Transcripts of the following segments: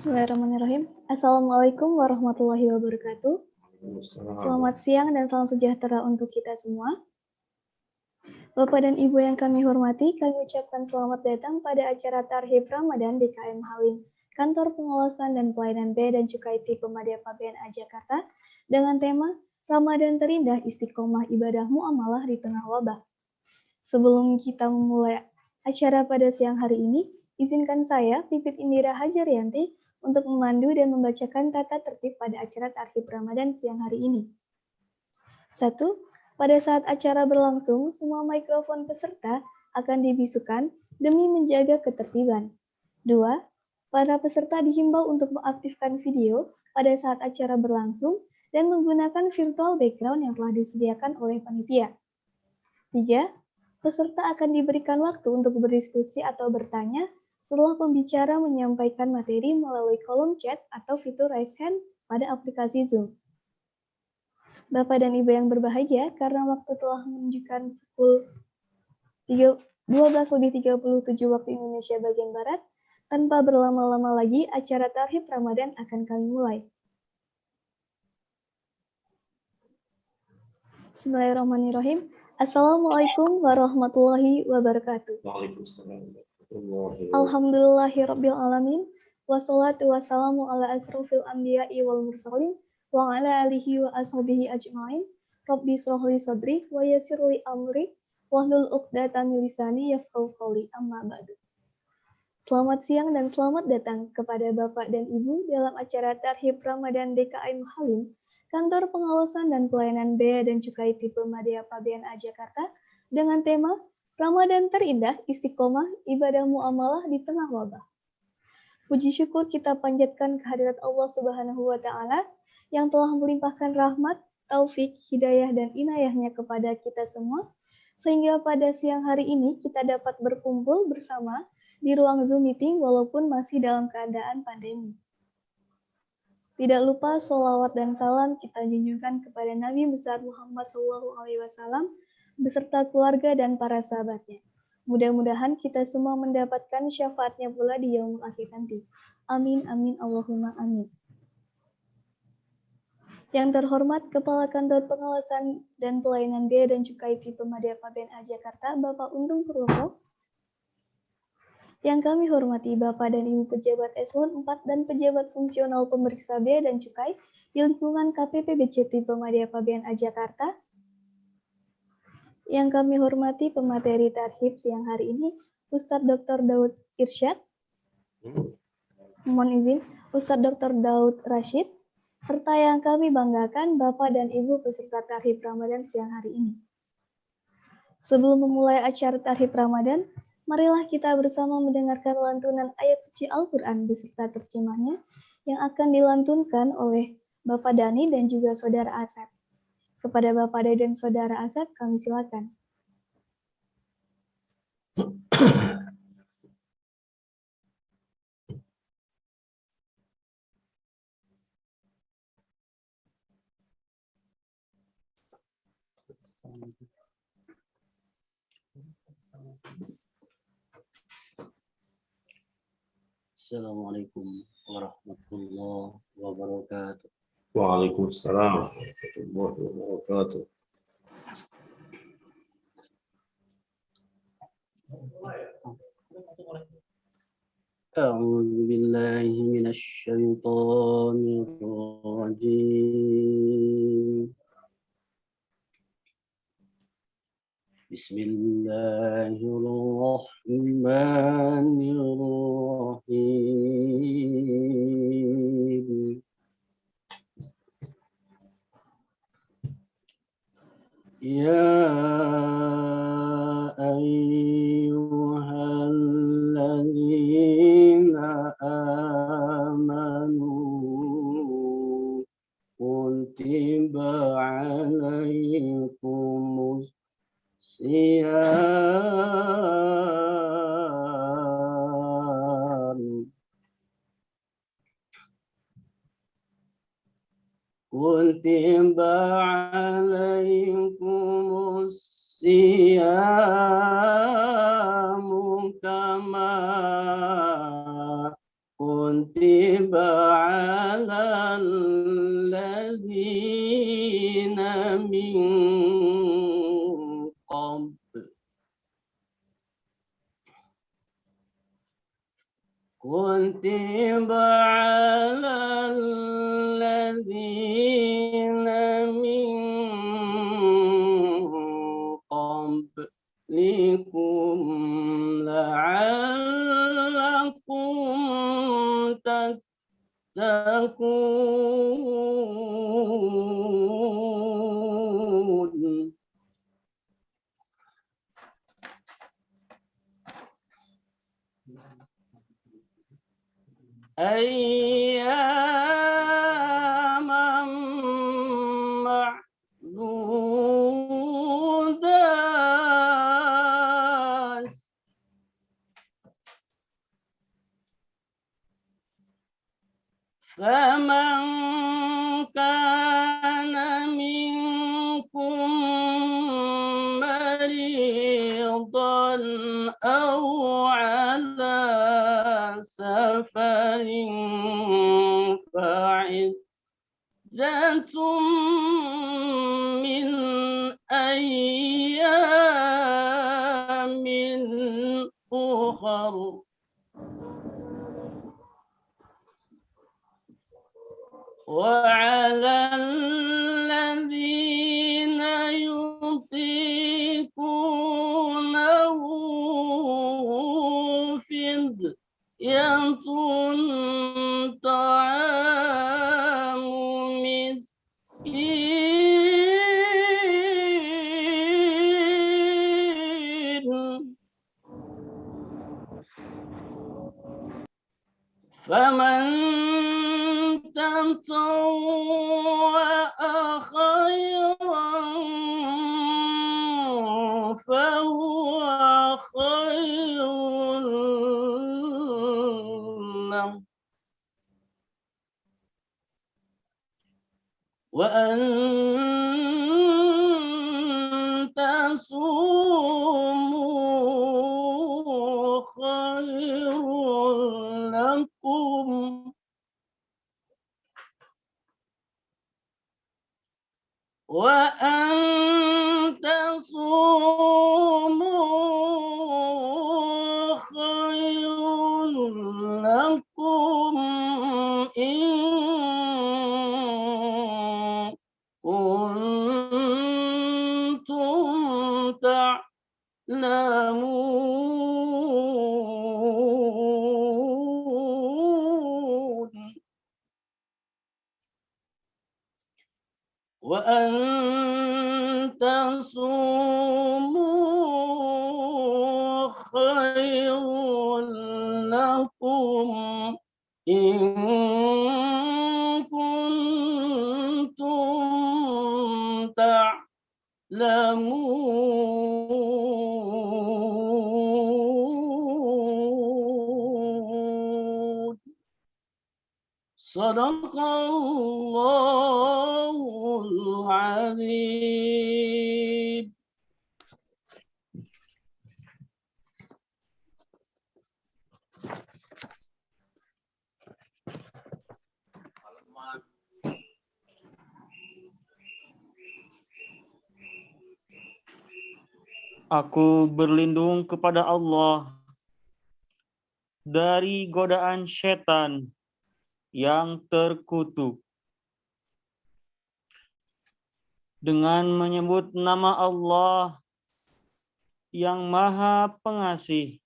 Bismillahirrahmanirrahim. Assalamualaikum warahmatullahi wabarakatuh. Selamat siang dan salam sejahtera untuk kita semua. Bapak dan Ibu yang kami hormati, kami ucapkan selamat datang pada acara Tarhib Ramadan DKM Halim, Kantor Pengawasan dan Pelayanan Bea dan Cukai Tipe Madya PBNA Jakarta, dengan tema Ramadan Terindah Istiqomah Ibadah Muamalah di Tengah Wabah. Sebelum kita memulai acara pada siang hari ini, izinkan saya, Pipit Indira Hajaryanti, untuk memandu dan membacakan tata tertib pada acara Tarhib Ramadan siang hari ini. 1. Pada saat acara berlangsung, semua mikrofon peserta akan dibisukan demi menjaga ketertiban. 2. Para peserta dihimbau untuk mengaktifkan video pada saat acara berlangsung dan menggunakan virtual background yang telah disediakan oleh panitia. 3. Peserta akan diberikan waktu untuk berdiskusi atau bertanya setelah pembicara menyampaikan materi melalui kolom chat atau fitur raise hand pada aplikasi Zoom. Bapak dan Ibu yang berbahagia, karena waktu telah menunjukkan pukul 12:37 waktu Indonesia bagian Barat, tanpa berlama-lama lagi, acara Tarhib Ramadan akan kami mulai. Bismillahirrahmanirrahim. Assalamualaikum warahmatullahi wabarakatuh. Waalaikumsalam. Alhamdulillahirabbil alamin, wassalatu wassalamu ala asrofil anbiya'i wal mursalin wa ala alihi wa ashabihi ajma'in. Rabbi shrah li sadri wa yassir li amri wahlul 'uqdatam min lisani yafqahu qawli, amma ba'du. Selamat siang dan selamat datang kepada Bapak dan Ibu dalam acara Tarhib Ramadan DKM Halim, Kantor Pengawasan dan Pelayanan Bea dan Cukai Tipe Madya PBNA Jakarta, dengan tema Ramadan Terindah Istiqomah Ibadah Muamalah di Tengah Wabah. Puji syukur kita panjatkan kehadirat Allah Subhanahu wa Ta'ala yang telah melimpahkan rahmat, taufik, hidayah, dan inayahnya kepada kita semua, sehingga pada siang hari ini kita dapat berkumpul bersama di ruang Zoom meeting walaupun masih dalam keadaan pandemi. Tidak lupa sholawat dan salam kita junjungkan kepada Nabi besar Muhammad SAW beserta keluarga dan para sahabatnya. Mudah-mudahan kita semua mendapatkan syafaatnya pula di yaumul akhir nanti. Amin, amin, Allahumma amin. Yang terhormat Kepala Kantor Pengawasan dan Pelayanan Bea dan Cukai Tipe Madya PBNA Jakarta, Bapak Untung Purwoko. Yang kami hormati Bapak dan Ibu Pejabat Eselon 4 dan Pejabat Fungsional Pemeriksa Bea dan Cukai di lingkungan KPPBC Tipe Madya PBNA Jakarta. Yang kami hormati pemateri Tarhib siang hari ini, Ustadz Dr. Daud Irsyad, mohon izin, Ustadz Dr. Daud Rashid, serta yang kami banggakan Bapak dan Ibu peserta Tarhib Ramadan siang hari ini. Sebelum memulai acara Tarhib Ramadan, marilah kita bersama mendengarkan lantunan ayat suci Al-Quran beserta terjemahnya yang akan dilantunkan oleh Bapak Dani dan juga Saudara Asep. Kepada Bapak dan Saudara Asep, kami silakan. Assalamualaikum warahmatullahi wabarakatuh. Waalaikumsalam warahmatullahi wabarakatuh. A'udzu billahi minasy syaithanir rajim. Bismillahirrahmanirrahim. Ya ayyuhalladzina amanu kutiba alaikumus siyam kutiba alaikumus siyam kama kuntum كتب على الذين من قبل كتب على الذين من قبلكم لعلكم تتقون أياما معدودات فمن كان منكم مريضا أو على سفر فعدة من أيام أخر وعلى الذين يطيقونه فدية طعام مسكين فمن تطوع خيرا فهو خير له وأن تصوموا خير لكم وأن تصوموا خير لكم إن كنتم تعلمون وأن تصوموا خير لكم إن كنتم تعلمون صدق الله العظيم. Aku berlindung kepada Allah dari godaan setan yang terkutuk. Dengan menyebut nama Allah yang Maha Pengasih,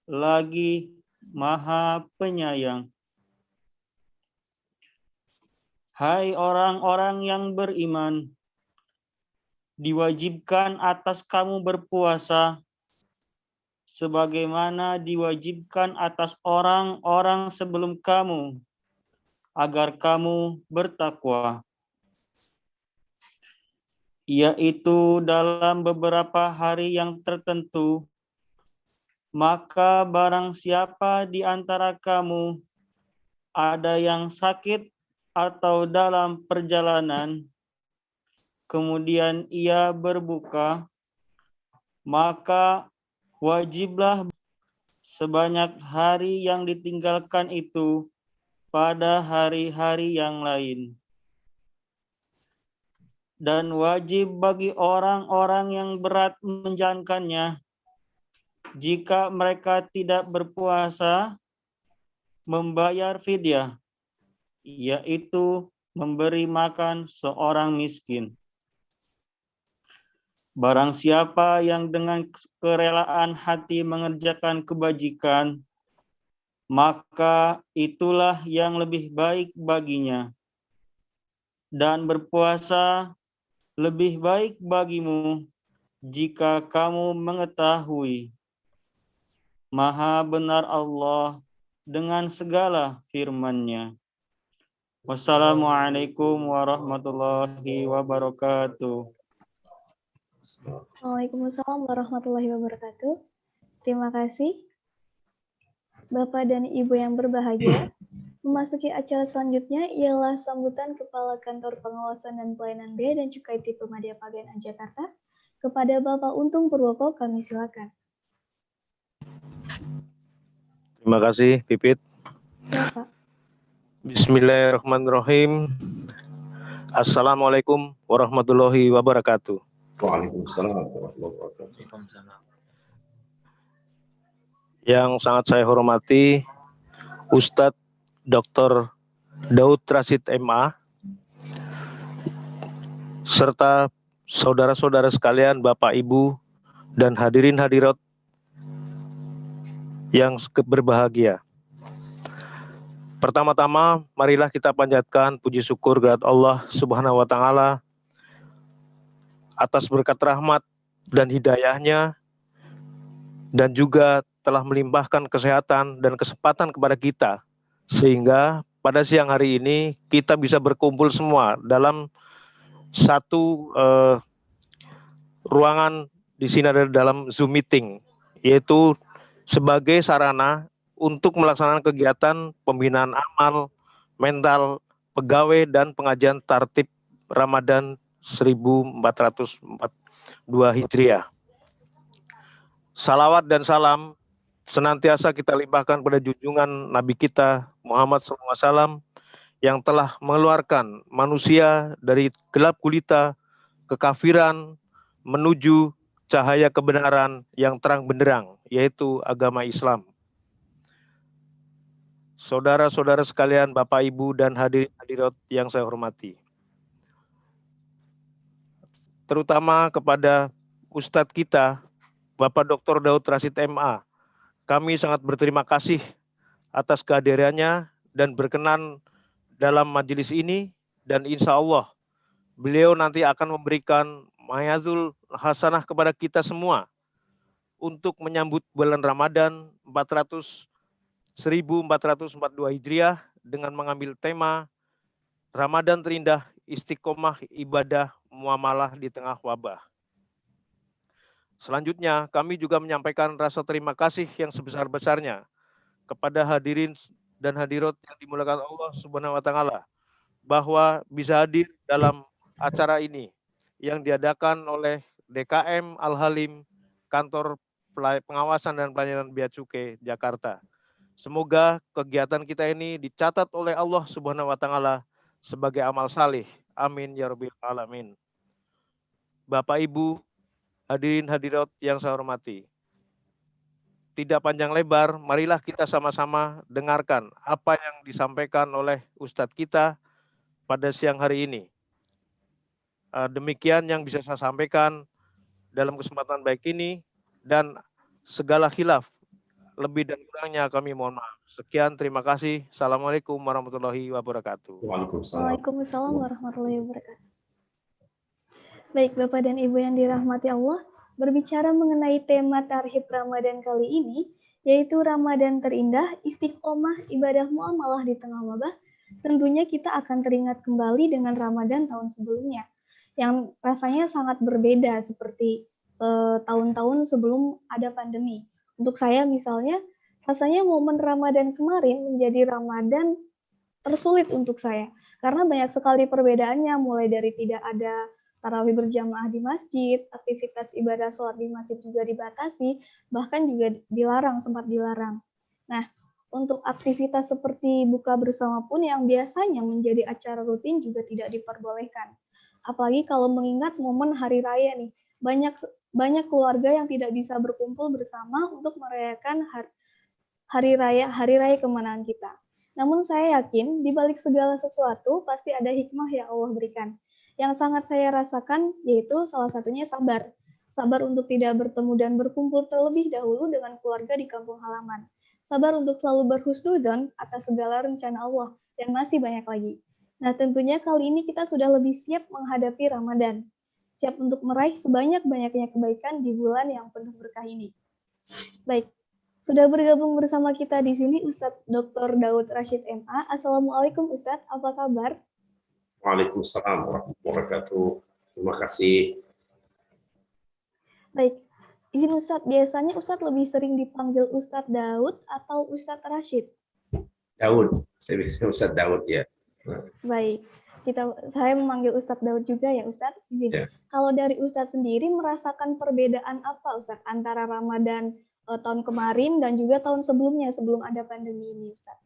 lagi Maha Penyayang. Hai orang-orang yang beriman, diwajibkan atas kamu berpuasa sebagaimana diwajibkan atas orang-orang sebelum kamu, agar kamu bertakwa, yaitu dalam beberapa hari yang tertentu. Maka barang siapa di antara kamu ada yang sakit atau dalam perjalanan, kemudian ia berbuka, maka wajiblah sebanyak hari yang ditinggalkan itu pada hari-hari yang lain. Dan wajib bagi orang-orang yang berat menjalankannya jika mereka tidak berpuasa membayar fidyah, yaitu memberi makan seorang miskin. Barang siapa yang dengan kerelaan hati mengerjakan kebajikan, maka itulah yang lebih baik baginya. Dan berpuasa lebih baik bagimu jika kamu mengetahui. Maha benar Allah dengan segala firman-Nya. Wassalamualaikum warahmatullahi wabarakatuh. Waalaikumsalam warahmatullahi wabarakatuh. Terima kasih. Bapak dan Ibu yang berbahagia, memasuki acara selanjutnya ialah sambutan Kepala Kantor Pengawasan dan Pelayanan Bea dan Cukai Tipe Madya Pabean Jakarta. Kepada Bapak Untung Purwoko, kami silakan. Terima kasih, Pipit. Ya, Pak. Bismillahirrahmanirrahim. Assalamualaikum warahmatullahi wabarakatuh. Waalaikumsalam warahmatullahi wabarakatuh. Yang sangat saya hormati Ustadz Dr. Daud Rashid MA, serta saudara-saudara sekalian, Bapak Ibu, dan hadirin hadirat yang berbahagia. Pertama-tama, marilah kita panjatkan puji syukur kehadirat Allah Subhanahu wa Ta'ala atas berkat rahmat dan hidayahnya, dan juga telah melimpahkan kesehatan dan kesempatan kepada kita, sehingga pada siang hari ini kita bisa berkumpul semua dalam satu ruangan. Di sini ada dalam Zoom meeting, yaitu sebagai sarana untuk melaksanakan kegiatan pembinaan amal, mental, pegawai, dan pengajian tartib Ramadan 1442 Hijriah. Salawat dan salam senantiasa kita limpahkan pada junjungan Nabi kita Muhammad SAW yang telah mengeluarkan manusia dari gelap gulita kekafiran menuju cahaya kebenaran yang terang benderang, yaitu agama Islam. Saudara-saudara sekalian, Bapak Ibu dan hadirin hadirat yang saya hormati, terutama kepada Ustadz kita, Bapak Dr. Daud Rashid MA, kami sangat berterima kasih atas kehadirannya dan berkenan dalam majelis ini, dan insya Allah beliau nanti akan memberikan ma'yadul hasanah kepada kita semua untuk menyambut bulan Ramadan 1442 Hijriah dengan mengambil tema Ramadan terindah, istiqomah ibadah muamalah di tengah wabah. Selanjutnya, kami juga menyampaikan rasa terima kasih yang sebesar-besarnya kepada hadirin dan hadirat yang dimuliakan Allah Subhanahu wa Ta'ala, bahwa bisa hadir dalam acara ini yang diadakan oleh DKM Al-Halim, Kantor Pengawasan dan Pelayanan Bea Cukai Jakarta. Semoga kegiatan kita ini dicatat oleh Allah Subhanahu wa Ta'ala sebagai amal salih. Amin ya rabbil alamin. Bapak Ibu, hadirin hadirat yang saya hormati, tidak panjang lebar, marilah kita sama-sama dengarkan apa yang disampaikan oleh Ustadz kita pada siang hari ini. Demikian yang bisa saya sampaikan dalam kesempatan baik ini, dan segala khilaf, lebih dan kurangnya kami mohon maaf. Sekian, terima kasih. Assalamualaikum warahmatullahi wabarakatuh. Waalaikumsalam warahmatullahi wabarakatuh. Baik, Bapak dan Ibu yang dirahmati Allah, berbicara mengenai tema Tarhib Ramadan kali ini, yaitu Ramadan terindah, istiqomah ibadah muamalah di tengah wabah, tentunya kita akan teringat kembali dengan Ramadan tahun sebelumnya, yang rasanya sangat berbeda seperti tahun-tahun sebelum ada pandemi. Untuk saya misalnya, rasanya momen Ramadan kemarin menjadi Ramadan tersulit untuk saya, karena banyak sekali perbedaannya, mulai dari tidak ada tarawih berjamaah di masjid, aktivitas ibadah sholat di masjid juga dibatasi, bahkan juga dilarang, sempat dilarang. Nah, Untuk aktivitas seperti buka bersama pun yang biasanya menjadi acara rutin juga tidak diperbolehkan. Apalagi kalau mengingat momen hari raya nih, banyak keluarga yang tidak bisa berkumpul bersama untuk merayakan hari raya kemenangan kita. Namun saya yakin di balik segala sesuatu pasti ada hikmah yang Allah berikan. Yang sangat saya rasakan yaitu salah satunya sabar. Sabar untuk tidak bertemu dan berkumpul terlebih dahulu dengan keluarga di kampung halaman. Sabar untuk selalu berhusnudzon atas segala rencana Allah, dan masih banyak lagi. Nah, tentunya kali ini kita sudah lebih siap menghadapi Ramadan. Siap untuk meraih sebanyak-banyaknya kebaikan di bulan yang penuh berkah ini. Baik, sudah bergabung bersama kita di sini Ustadz Dr. Daud Rashid MA. Assalamualaikum Ustadz, apa kabar? Waalaikumsalam warahmatullahi wabarakatuh. Terima kasih. Baik, izin Ustadz, biasanya Ustadz lebih sering dipanggil Ustadz Daud atau Ustadz Rashid? Daud, saya bisa Ustadz Daud ya. Baik, saya memanggil Ustadz Daud juga ya Ustadz. Ya. Kalau dari Ustadz sendiri merasakan perbedaan apa Ustadz antara Ramadan tahun kemarin dan juga tahun sebelumnya sebelum ada pandemi ini Ustadz?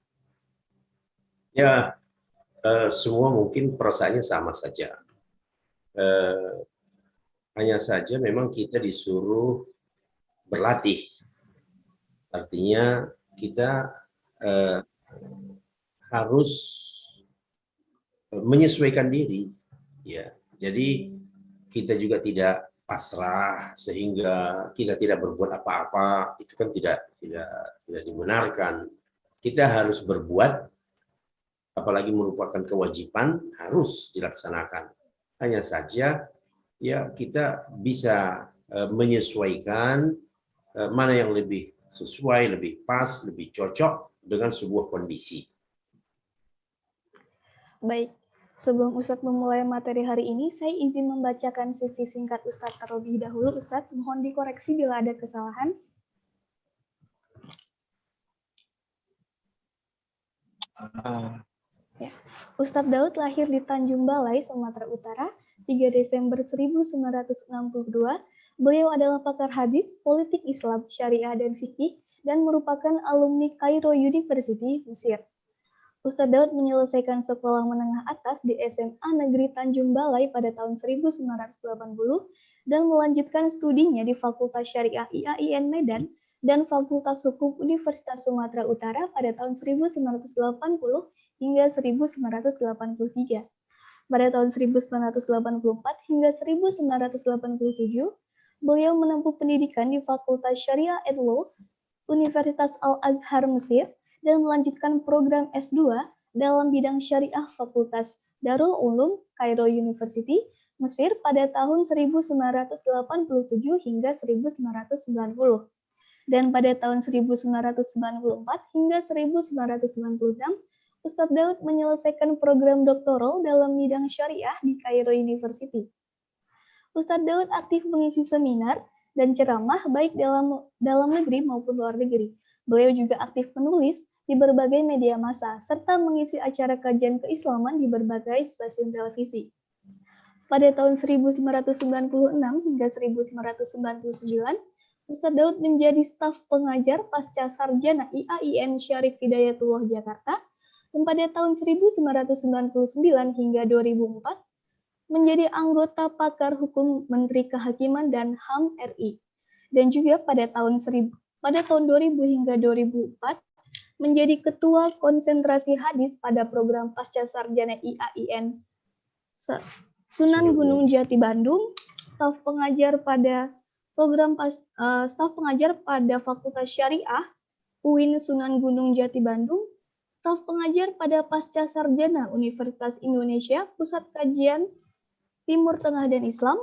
Ya, semua mungkin perasaannya sama saja. Hanya saja memang kita disuruh berlatih. Artinya kita harus menyesuaikan diri, ya. Jadi kita juga tidak pasrah sehingga kita tidak berbuat apa-apa. Itu kan tidak dibenarkan. Kita harus berbuat, apalagi merupakan kewajiban, harus dilaksanakan. Hanya saja ya kita bisa menyesuaikan mana yang lebih sesuai, lebih pas, lebih cocok dengan sebuah kondisi. Baik, sebelum Ustadz memulai materi hari ini, saya izin membacakan CV singkat Ustadz terlebih dahulu. Ustadz, mohon dikoreksi bila ada kesalahan. Ya. Ustadz Daud lahir di Tanjung Balai, Sumatera Utara, 3 Desember 1962, beliau adalah pakar hadis, politik Islam, syariah, dan fikih, dan merupakan alumni Cairo University, Mesir. Ustadz Daud menyelesaikan sekolah menengah atas di SMA Negeri Tanjung Balai pada tahun 1980, dan melanjutkan studinya di Fakultas Syariah IAIN Medan dan Fakultas Hukum Universitas Sumatera Utara pada tahun 1980 hingga 1983. Pada tahun 1984 hingga 1987, beliau menempuh pendidikan di Fakultas Syariah and Law Universitas Al-Azhar Mesir dan melanjutkan program S2 dalam bidang syariah Fakultas Darul Ulum Cairo University Mesir pada tahun 1987 hingga 1990. Dan pada tahun 1994 hingga 1996, Ustadz Daud menyelesaikan program doktoral dalam bidang syariah di Cairo University. Ustadz Daud aktif mengisi seminar dan ceramah baik dalam negeri maupun luar negeri. Beliau juga aktif menulis di berbagai media massa, serta mengisi acara kajian keislaman di berbagai stasiun televisi. Pada tahun 1996 hingga 1999, Ustadz Daud menjadi staf pengajar pasca sarjana IAIN Syarif Hidayatullah Jakarta, dan pada tahun 1999 hingga 2004 menjadi anggota pakar hukum Menteri Kehakiman dan HAM RI. Dan juga pada tahun 2000 hingga 2004 menjadi ketua konsentrasi hadis pada program pasca sarjana IAIN Sunan Gunung Jati Bandung, staf pengajar pada Fakultas Syariah UIN Sunan Gunung Jati Bandung, staf pengajar pada pasca sarjana Universitas Indonesia Pusat Kajian Timur Tengah dan Islam,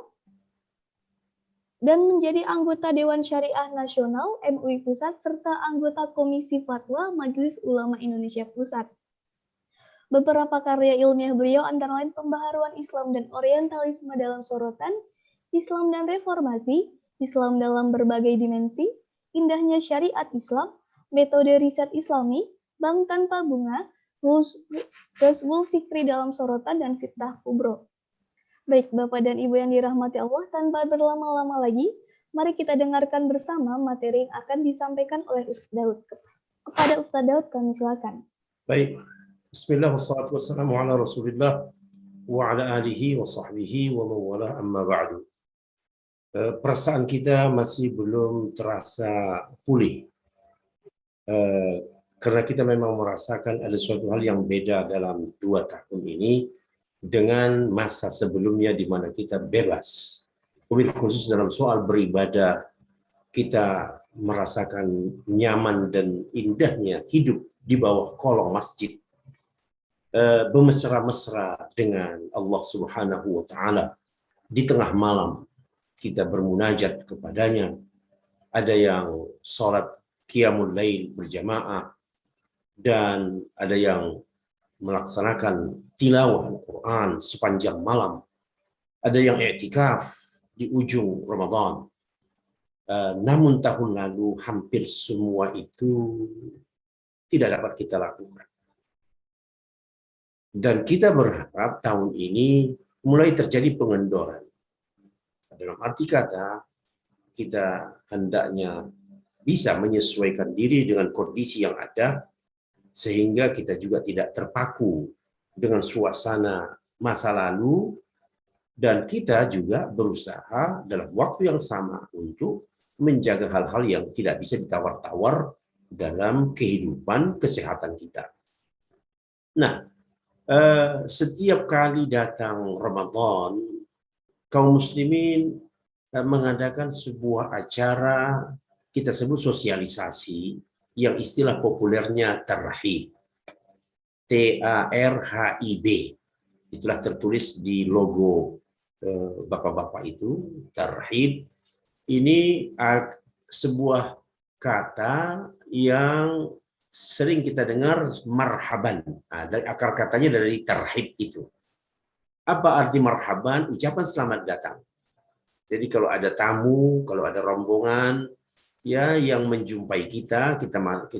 dan menjadi anggota Dewan Syariah Nasional MUI Pusat serta anggota Komisi Fatwa Majelis Ulama Indonesia Pusat. Beberapa karya ilmiah beliau antara lain Pembaharuan Islam dan Orientalisme dalam Sorotan, Islam dan Reformasi, Islam dalam Berbagai Dimensi, Indahnya Syariat Islam, Metode Riset Islami, Bank Tanpa Bunga, Ghazwul Fikri dalam Sorotan, dan Fitnah Kubro. Baik, Bapak dan Ibu yang dirahmati Allah, tanpa berlama-lama lagi, mari kita dengarkan bersama materi yang akan disampaikan oleh Ustadz Daud. Kepada Ustaz Daud kami silakan. Baik. Bismillah wassalatu wassalamu ala Rasulillah wa ala alihi wa sahbihi wa mawala amma ba'du. Perasaan kita masih belum terasa pulih. Karena kita memang merasakan ada suatu hal yang beda dalam 2 tahun ini dengan masa sebelumnya di mana kita bebas. Wabil khusus dalam soal beribadah, kita merasakan nyaman dan indahnya hidup di bawah kolong masjid, bermesra-mesra dengan Allah Subhanahu wa Ta'ala. Di tengah malam kita bermunajat kepadanya. Ada yang sholat qiyamul lail berjamaah, dan ada yang melaksanakan tilawah Al-Quran sepanjang malam. Ada yang i'tikaf di ujung Ramadan. Namun tahun lalu hampir semua itu tidak dapat kita lakukan. Dan kita berharap tahun ini mulai terjadi pengendoran. Dalam arti kata, kita hendaknya bisa menyesuaikan diri dengan kondisi yang ada, sehingga kita juga tidak terpaku dengan suasana masa lalu, dan kita juga berusaha dalam waktu yang sama untuk menjaga hal-hal yang tidak bisa ditawar-tawar dalam kehidupan kesehatan kita. Nah, setiap kali datang Ramadan, kaum muslimin mengadakan sebuah acara, kita sebut sosialisasi, yang istilah populernya tarhib. TARHIB. Itulah tertulis di logo bapak-bapak itu, tarhib. Ini sebuah kata yang sering kita dengar, marhaban. Dari akar katanya dari tarhib itu. Apa arti marhaban? Ucapan selamat datang. Jadi kalau ada tamu, kalau ada rombongan ya yang menjumpai kita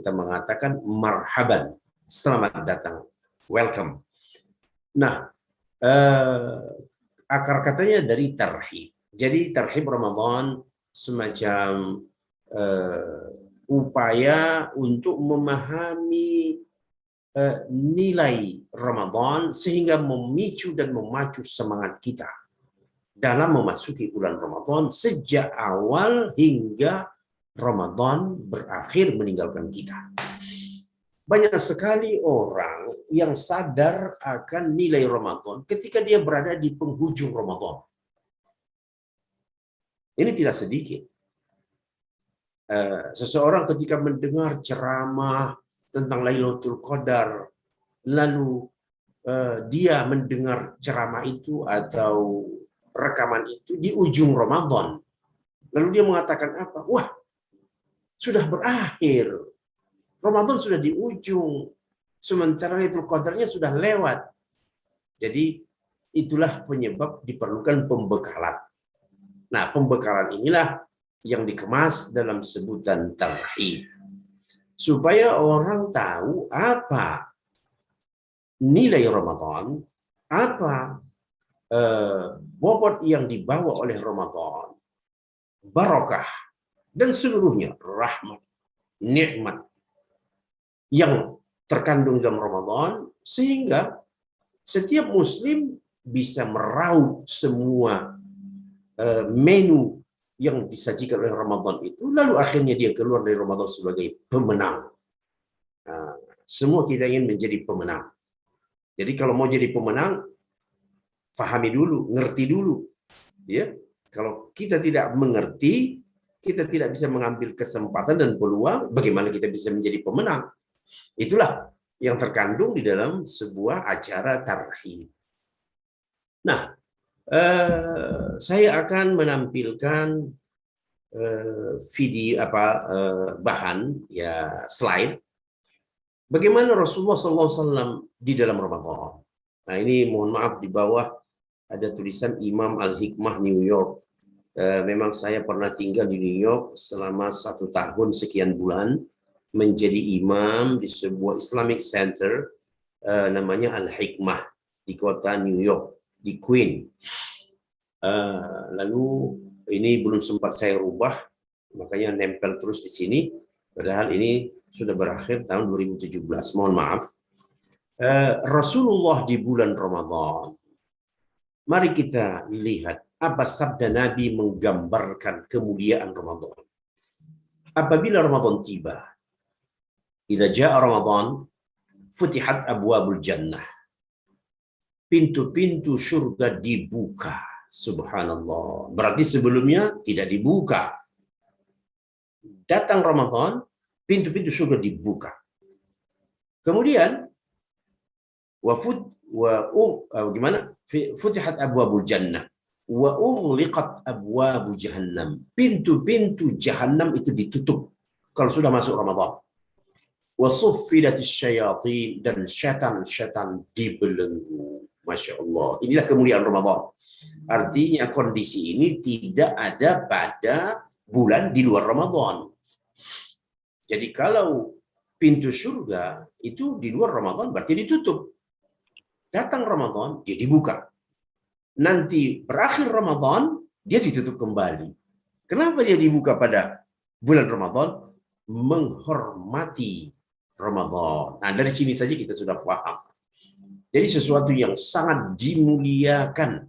mengatakan marhaban, selamat datang, welcome. Nah, akar katanya dari tarhib. Jadi tarhib Ramadan semacam upaya untuk memahami nilai Ramadan sehingga memicu dan memacu semangat kita dalam memasuki bulan Ramadan sejak awal hingga Ramadan berakhir meninggalkan kita. Banyak sekali orang yang sadar akan nilai Ramadan ketika dia berada di penghujung Ramadan. Ini tidak sedikit. Seseorang ketika mendengar ceramah tentang Lailatul Qadar, lalu dia mendengar ceramah itu atau rekaman itu di ujung Ramadan, lalu dia mengatakan apa? Wah, sudah berakhir, Ramadan sudah di ujung, sementara Lailatul Qadarnya sudah lewat. Jadi itulah penyebab diperlukan pembekalan. Nah, pembekalan inilah yang dikemas dalam sebutan tarhib, supaya orang tahu apa nilai Ramadan, apa bobot yang dibawa oleh Ramadan, barakah, dan seluruhnya rahmat, nikmat yang terkandung dalam Ramadan, sehingga setiap muslim bisa meraup semua menu yang disajikan oleh Ramadan itu, lalu akhirnya dia keluar dari Ramadan sebagai pemenang. Semua kita ingin menjadi pemenang. Jadi kalau mau jadi pemenang, fahami dulu, ngerti dulu. Ya, kalau kita tidak mengerti, kita tidak bisa mengambil kesempatan dan peluang, bagaimana kita bisa menjadi pemenang. Itulah yang terkandung di dalam sebuah acara tarhib. Nah, saya akan menampilkan video bahan ya, slide bagaimana Rasulullah SAW di dalam Ramadan. Nah, ini mohon maaf di bawah ada tulisan Imam Al-Hikmah New York. Memang saya pernah tinggal di New York selama 1 tahun sekian bulan menjadi imam di sebuah Islamic Center namanya Al-Hikmah di kota New York, di Queen. Lalu ini belum sempat saya rubah, makanya nempel terus di sini. Padahal ini sudah berakhir tahun 2017. Mohon maaf. Rasulullah di bulan Ramadan. Mari kita lihat apa sabda Nabi menggambarkan kemuliaan Ramadan. Apabila Ramadan tiba, idza jaa Ramadan, futihat abwabul jannah. Pintu-pintu surga dibuka. Subhanallah. Berarti sebelumnya tidak dibuka. Datang Ramadan, pintu-pintu surga dibuka. Kemudian futihat abwabul jannah wa ughliqat abwabu jahannam. Pintu-pintu jahannam itu ditutup kalau sudah masuk Ramadan. Wa suffidatis syayatin, dan syaitan-syaitan dibelenggu. Masya Allah. Inilah kemuliaan Ramadan. Artinya kondisi ini tidak ada pada bulan di luar Ramadan. Jadi kalau pintu surga itu di luar Ramadan berarti ditutup. Datang Ramadan, dia dibuka. Nanti berakhir Ramadan, dia ditutup kembali. Kenapa dia dibuka pada bulan Ramadan? Menghormati Ramadan. Nah, dari sini saja kita sudah paham. Jadi sesuatu yang sangat dimuliakan.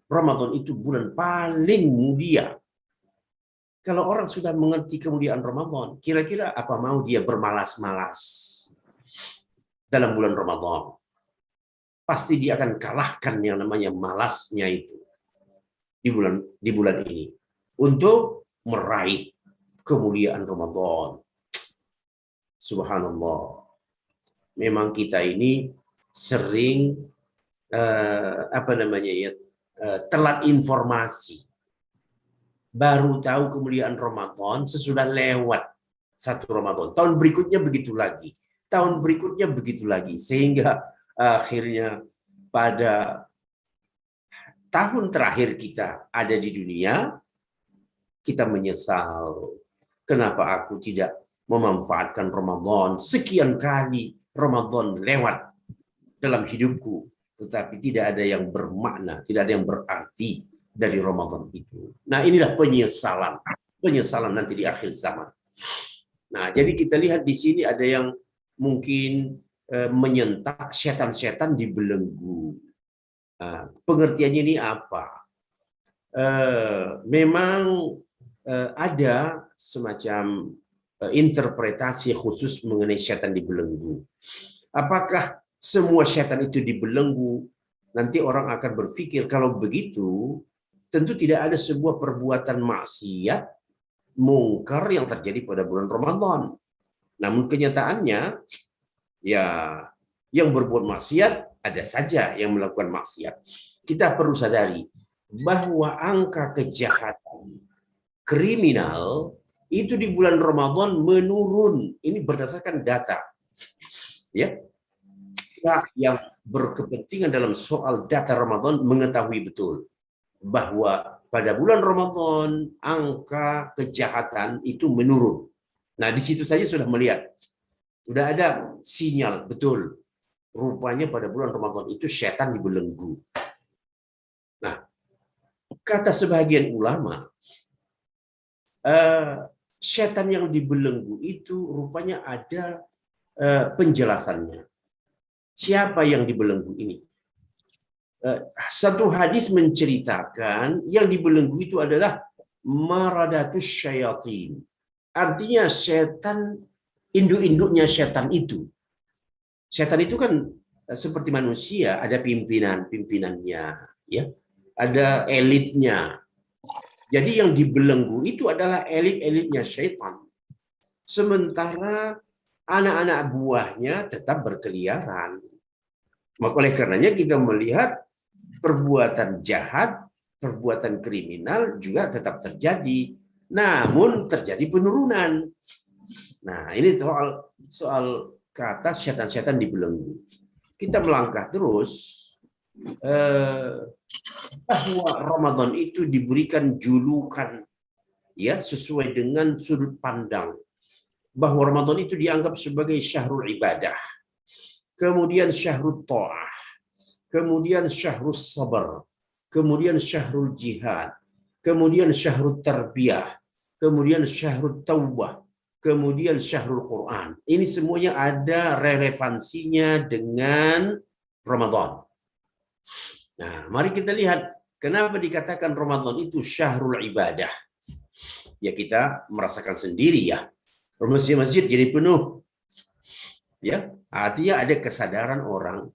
Ramadan itu bulan paling mulia. Kalau orang sudah mengerti kemuliaan Ramadan, kira-kira apa mau dia bermalas-malas dalam bulan Ramadan? Pasti dia akan kalahkan yang namanya malasnya itu di bulan ini untuk meraih kemuliaan Ramadan. Subhanallah. Memang kita ini sering telat informasi. Baru tahu kemuliaan Ramadan sesudah lewat satu Ramadan. Tahun berikutnya begitu lagi. Tahun berikutnya begitu lagi. Sehingga akhirnya pada tahun terakhir kita ada di dunia, kita menyesal. Kenapa aku tidak memanfaatkan Ramadan? Sekian kali Ramadan lewat dalam hidupku, tetapi tidak ada yang bermakna, tidak ada yang berarti dari Ramadan itu. Nah, inilah penyesalan nanti di akhir zaman. Nah, jadi kita lihat di sini ada yang mungkin menyentak setan-setan dibelenggu. Nah, pengertiannya ini apa? Memang ada semacam interpretasi khusus mengenai setan dibelenggu. Apakah semua setan itu dibelenggu? Nanti orang akan berpikir kalau begitu, tentu tidak ada sebuah perbuatan maksiat, mungkar yang terjadi pada bulan Ramadan. Namun kenyataannya, ya yang berbuat maksiat ada saja yang melakukan maksiat. Kita perlu sadari bahwa angka kejahatan kriminal itu di bulan Ramadan menurun. Ini berdasarkan data. Ya. Yang berkepentingan dalam soal data Ramadan mengetahui betul bahwa pada bulan Ramadan angka kejahatan itu menurun. Nah, di situ saja sudah melihat, sudah ada sinyal betul. Rupanya pada bulan Ramadan itu setan dibelenggu. Nah, kata sebagian ulama, setan yang dibelenggu itu rupanya ada penjelasannya. Siapa yang dibelenggu ini? Satu hadis menceritakan yang dibelenggu itu adalah maradatus syayatin. Artinya setan, induk-induknya setan itu. Setan itu kan seperti manusia, ada pimpinannya, ya, ada elitnya. Jadi yang dibelenggu itu adalah elit-elitnya setan. Sementara anak-anak buahnya tetap berkeliaran. Maka oleh karenanya kita melihat perbuatan jahat, perbuatan kriminal juga tetap terjadi. Namun terjadi penurunan. Nah, ini soal kata setan-setan dibelenggu. Kita melangkah terus bahwa Ramadan itu diberikan julukan ya sesuai dengan sudut pandang. Bahwa Ramadan itu dianggap sebagai syahrul ibadah. Kemudian syahrul ta'ah. Kemudian syahrul sabar. Kemudian syahrul jihad. Kemudian syahrul tarbiyah. Kemudian syahrul taubah. kemudian syahrul Quran. Ini semuanya ada relevansinya dengan Ramadan. Nah, mari kita lihat kenapa dikatakan Ramadan itu syahrul ibadah. Ya kita merasakan sendiri ya. Masjid-masjid jadi penuh. Ya, artinya ada kesadaran orang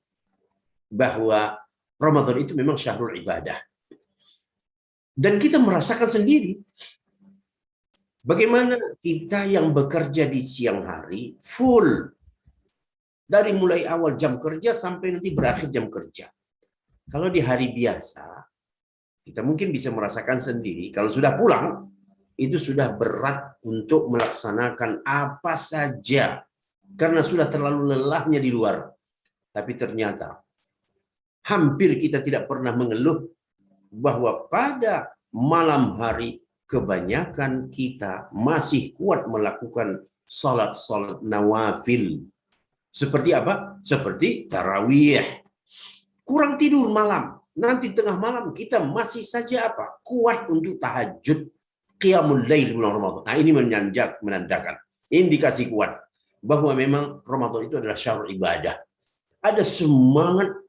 bahwa Ramadan itu memang syahrul ibadah. Dan kita merasakan sendiri bagaimana kita yang bekerja di siang hari full dari mulai awal jam kerja sampai nanti berakhir jam kerja. Kalau di hari biasa kita mungkin bisa merasakan sendiri kalau sudah pulang itu sudah berat untuk melaksanakan apa saja karena sudah terlalu lelahnya di luar. Tapi ternyata hampir kita tidak pernah mengeluh bahwa pada malam hari kebanyakan kita masih kuat melakukan salat-salat nawafil. Seperti apa? Seperti tarawih. Kurang tidur malam. Nanti tengah malam kita masih saja apa? Kuat untuk tahajud. Qiyamul lail bulan Ramadan. Nah, ini menandakan indikasi kuat bahwa memang Ramadan itu adalah syahrul ibadah. Ada semangat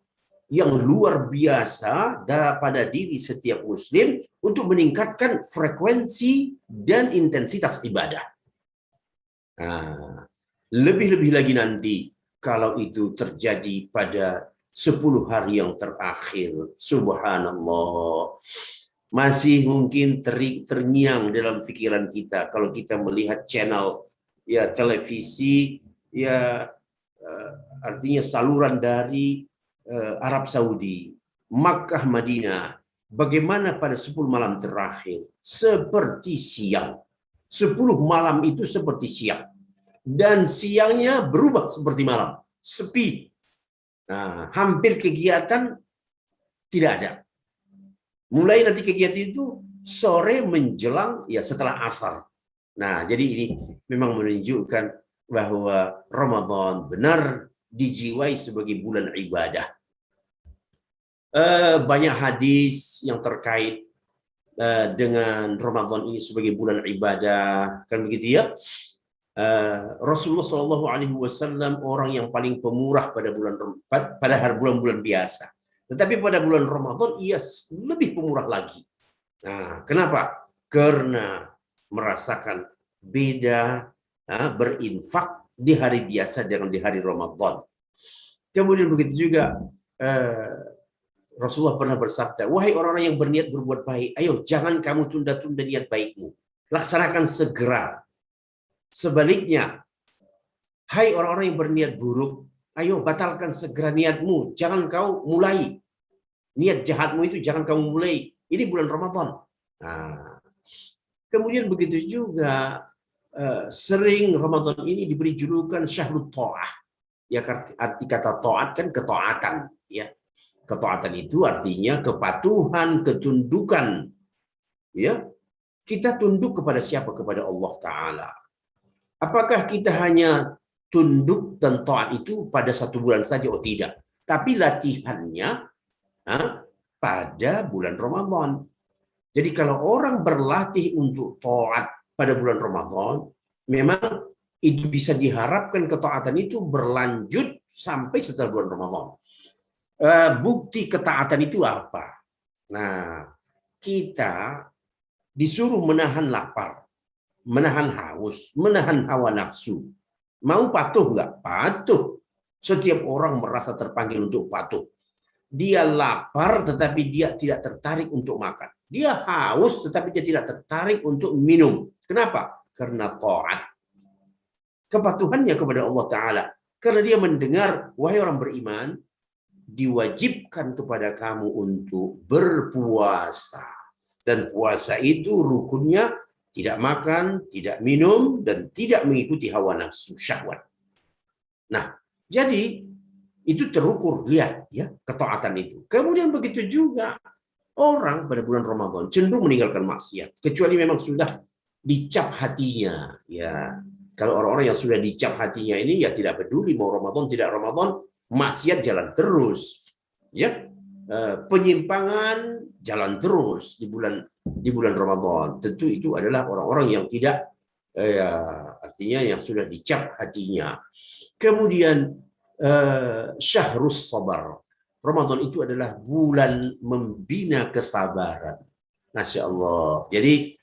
yang luar biasa pada diri setiap muslim untuk meningkatkan frekuensi dan intensitas ibadah. Nah, lebih-lebih lagi nanti kalau itu terjadi pada 10 hari yang terakhir. Subhanallah. Masih mungkin terngiang dalam pikiran kita kalau kita melihat channel ya televisi ya artinya saluran dari Arab Saudi, Makkah, Madinah, bagaimana pada 10 malam terakhir seperti siang. 10 malam itu seperti siang. Dan siangnya berubah seperti malam, sepi. Nah, hampir kegiatan tidak ada. Mulai nanti kegiatan itu sore menjelang ya setelah asar. Nah, jadi ini memang menunjukkan bahwa Ramadan benar dijiwai sebagai bulan ibadah. Banyak hadis yang terkait dengan Ramadan ini sebagai bulan ibadah, kan begitu ya? Rasulullah SAW orang yang paling pemurah pada bulan-bulan biasa, tetapi pada bulan Ramadan ia lebih pemurah lagi. Nah, kenapa? Karena merasakan beda berinfak di hari biasa dengan di hari Ramadan. Kemudian begitu juga Rasulullah pernah bersabda, wahai orang-orang yang berniat berbuat baik, ayo jangan kamu tunda-tunda niat baikmu. Laksanakan segera. Sebaliknya, hai orang-orang yang berniat buruk, ayo batalkan segera niatmu. Jangan kau mulai. Niat jahatmu itu jangan kau mulai. Ini bulan Ramadan. Nah, kemudian begitu juga sering Ramadan ini diberi julukan syahrul ta'ah. Ya, arti kata ta'at kan ketaatan, ya. Ketaatan itu artinya kepatuhan, ketundukan. Ya. Kita tunduk kepada siapa? Kepada Allah Ta'ala. Apakah kita hanya tunduk dan taat itu pada 1 bulan saja? Oh tidak. Tapi latihannya pada bulan Ramadan. Jadi kalau orang berlatih untuk taat pada bulan Ramadan, memang itu bisa diharapkan ketaatan itu berlanjut sampai setelah bulan Ramadan. Bukti ketaatan itu apa? Nah, kita disuruh menahan lapar, menahan haus, menahan hawa nafsu. Mau patuh nggak? Patuh. Setiap orang merasa terpanggil untuk patuh. Dia lapar tetapi dia tidak tertarik untuk makan. Dia haus tetapi dia tidak tertarik untuk minum. Kenapa? Karena taat. Kepatuhannya kepada Allah Ta'ala. Karena dia mendengar, wahai orang beriman, diwajibkan kepada kamu untuk berpuasa. Dan puasa itu rukunnya tidak makan, tidak minum, dan tidak mengikuti hawa nafsu syahwat. Nah, jadi itu terukur, lihat ya ketaatan itu. Kemudian begitu juga orang pada bulan Ramadan cenderung meninggalkan maksiat, kecuali memang sudah dicap hatinya. Ya, kalau orang-orang yang sudah dicap hatinya ini ya tidak peduli mau Ramadan tidak Ramadan, maksiat jalan terus. Ya, penyimpangan jalan terus di bulan Ramadan. Tentu itu adalah orang-orang yang tidak Ya, artinya yang sudah dicap hatinya. Kemudian syahrus sabar. Ramadan itu adalah bulan membina kesabaran. Masya Allah. Jadi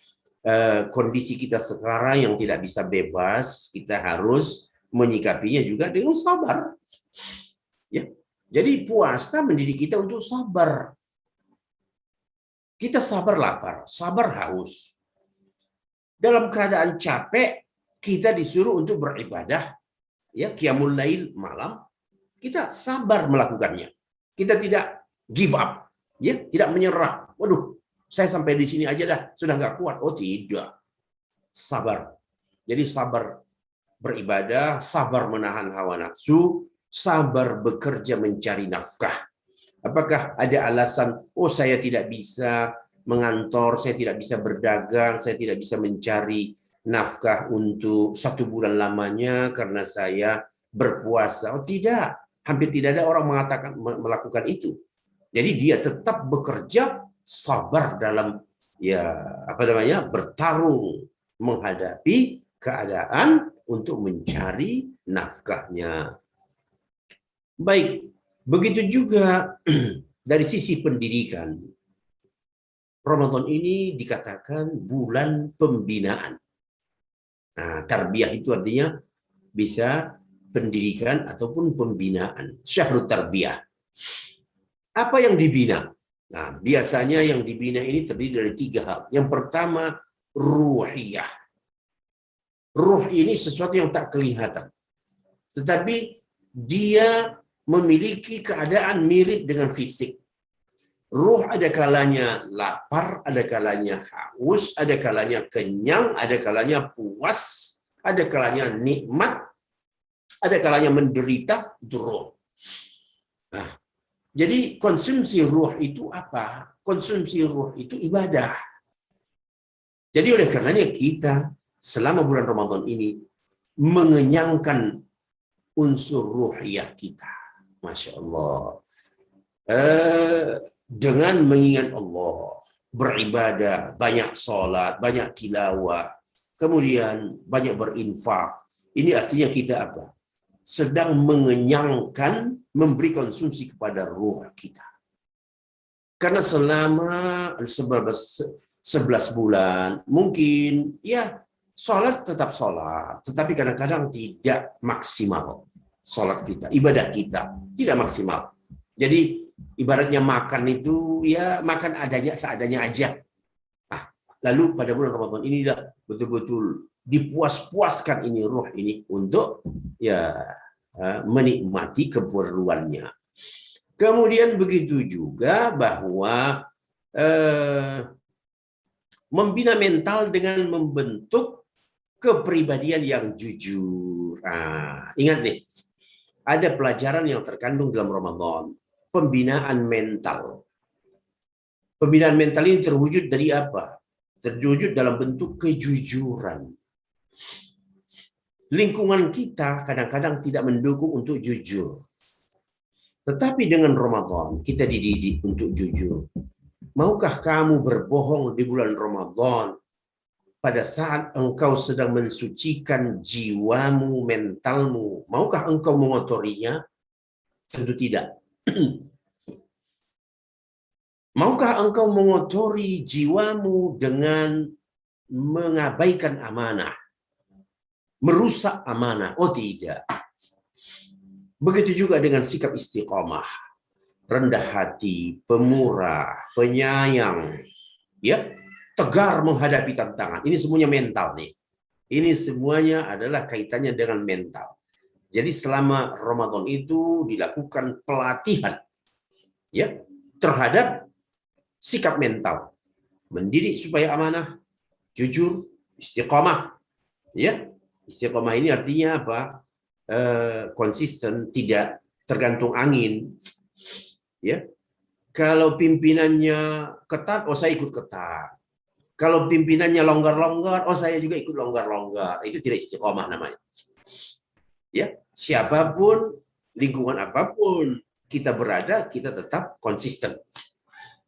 kondisi kita sekarang yang tidak bisa bebas, kita harus menyikapinya juga dengan sabar. Ya. Jadi puasa mendidik kita untuk sabar. Kita sabar lapar, sabar haus. Dalam keadaan capek, kita disuruh untuk beribadah, ya, qiyamul lail malam, kita sabar melakukannya. Kita tidak give up, ya, tidak menyerah. Waduh, saya sampai di sini aja dah, sudah nggak kuat. Oh tidak, sabar. Jadi sabar beribadah, sabar menahan hawa nafsu, sabar bekerja mencari nafkah. Apakah ada alasan, oh saya tidak bisa mengantor, saya tidak bisa berdagang, saya tidak bisa mencari nafkah untuk 1 bulan lamanya karena saya berpuasa? Oh tidak, hampir tidak ada orang melakukan itu. Jadi dia tetap bekerja, sabar dalam bertarung menghadapi keadaan untuk mencari nafkahnya. Baik, begitu juga dari sisi pendidikan. Ramadan ini dikatakan bulan pembinaan. Nah, tarbiyah itu artinya bisa pendidikan ataupun pembinaan. Syahrut tarbiyah. Apa yang dibina? Nah, biasanya yang dibina ini terdiri dari 3 hal. Yang pertama, ruhiyah. Ruh ini sesuatu yang tak kelihatan. Tetapi dia memiliki keadaan mirip dengan fisik. Ruh ada kalanya lapar, ada kalanya haus, ada kalanya kenyang, ada kalanya puas, ada kalanya nikmat, ada kalanya menderita, itu ruh. Nah, jadi konsumsi ruh itu apa? Konsumsi ruh itu ibadah. Jadi oleh karenanya kita selama bulan Ramadan ini mengenyangkan unsur ruhiyah kita. Masya Allah. Dengan mengingat Allah, beribadah, banyak sholat, banyak tilawah, kemudian banyak berinfak. Ini artinya kita apa? Sedang mengenyangkan, memberi konsumsi kepada ruh kita. Karena selama 11 bulan, mungkin ya sholat tetap sholat, tetapi kadang-kadang tidak maksimal. Sholat kita, ibadah kita tidak maksimal. Jadi ibaratnya makan itu ya makan adanya seadanya aja. Nah, lalu pada bulan Ramadan ini betul-betul dipuas-puaskan ini ruh ini untuk ya menikmati keperluannya. Kemudian begitu juga bahwa membina mental dengan membentuk kepribadian yang jujur. Nah, ingat nih, ada pelajaran yang terkandung dalam Ramadan. Pembinaan mental. Pembinaan mental ini terwujud dari apa? Terwujud dalam bentuk kejujuran. Lingkungan kita kadang-kadang tidak mendukung untuk jujur. Tetapi dengan Ramadan, kita dididik untuk jujur. Maukah kamu berbohong di bulan Ramadan pada saat engkau sedang mensucikan jiwamu, mentalmu? Maukah engkau mengotorinya? Tentu tidak. Maukah engkau mengotori jiwamu dengan mengabaikan amanah, merusak amanah? Oh tidak. Begitu juga dengan sikap istiqomah, rendah hati, pemurah, penyayang, ya, tegar menghadapi tantangan. Ini semuanya mental nih. Ini semuanya adalah kaitannya dengan mental. Jadi selama Ramadan itu dilakukan pelatihan ya terhadap sikap mental. Mendidik supaya amanah, jujur, istiqomah. Ya, istiqomah ini artinya apa? Konsisten, tidak tergantung angin. Ya. Kalau pimpinannya ketat, oh saya ikut ketat. Kalau pimpinannya longgar-longgar, oh saya juga ikut longgar-longgar. Itu tidak istiqomah namanya. Ya, siapapun, lingkungan apapun kita berada, kita tetap konsisten.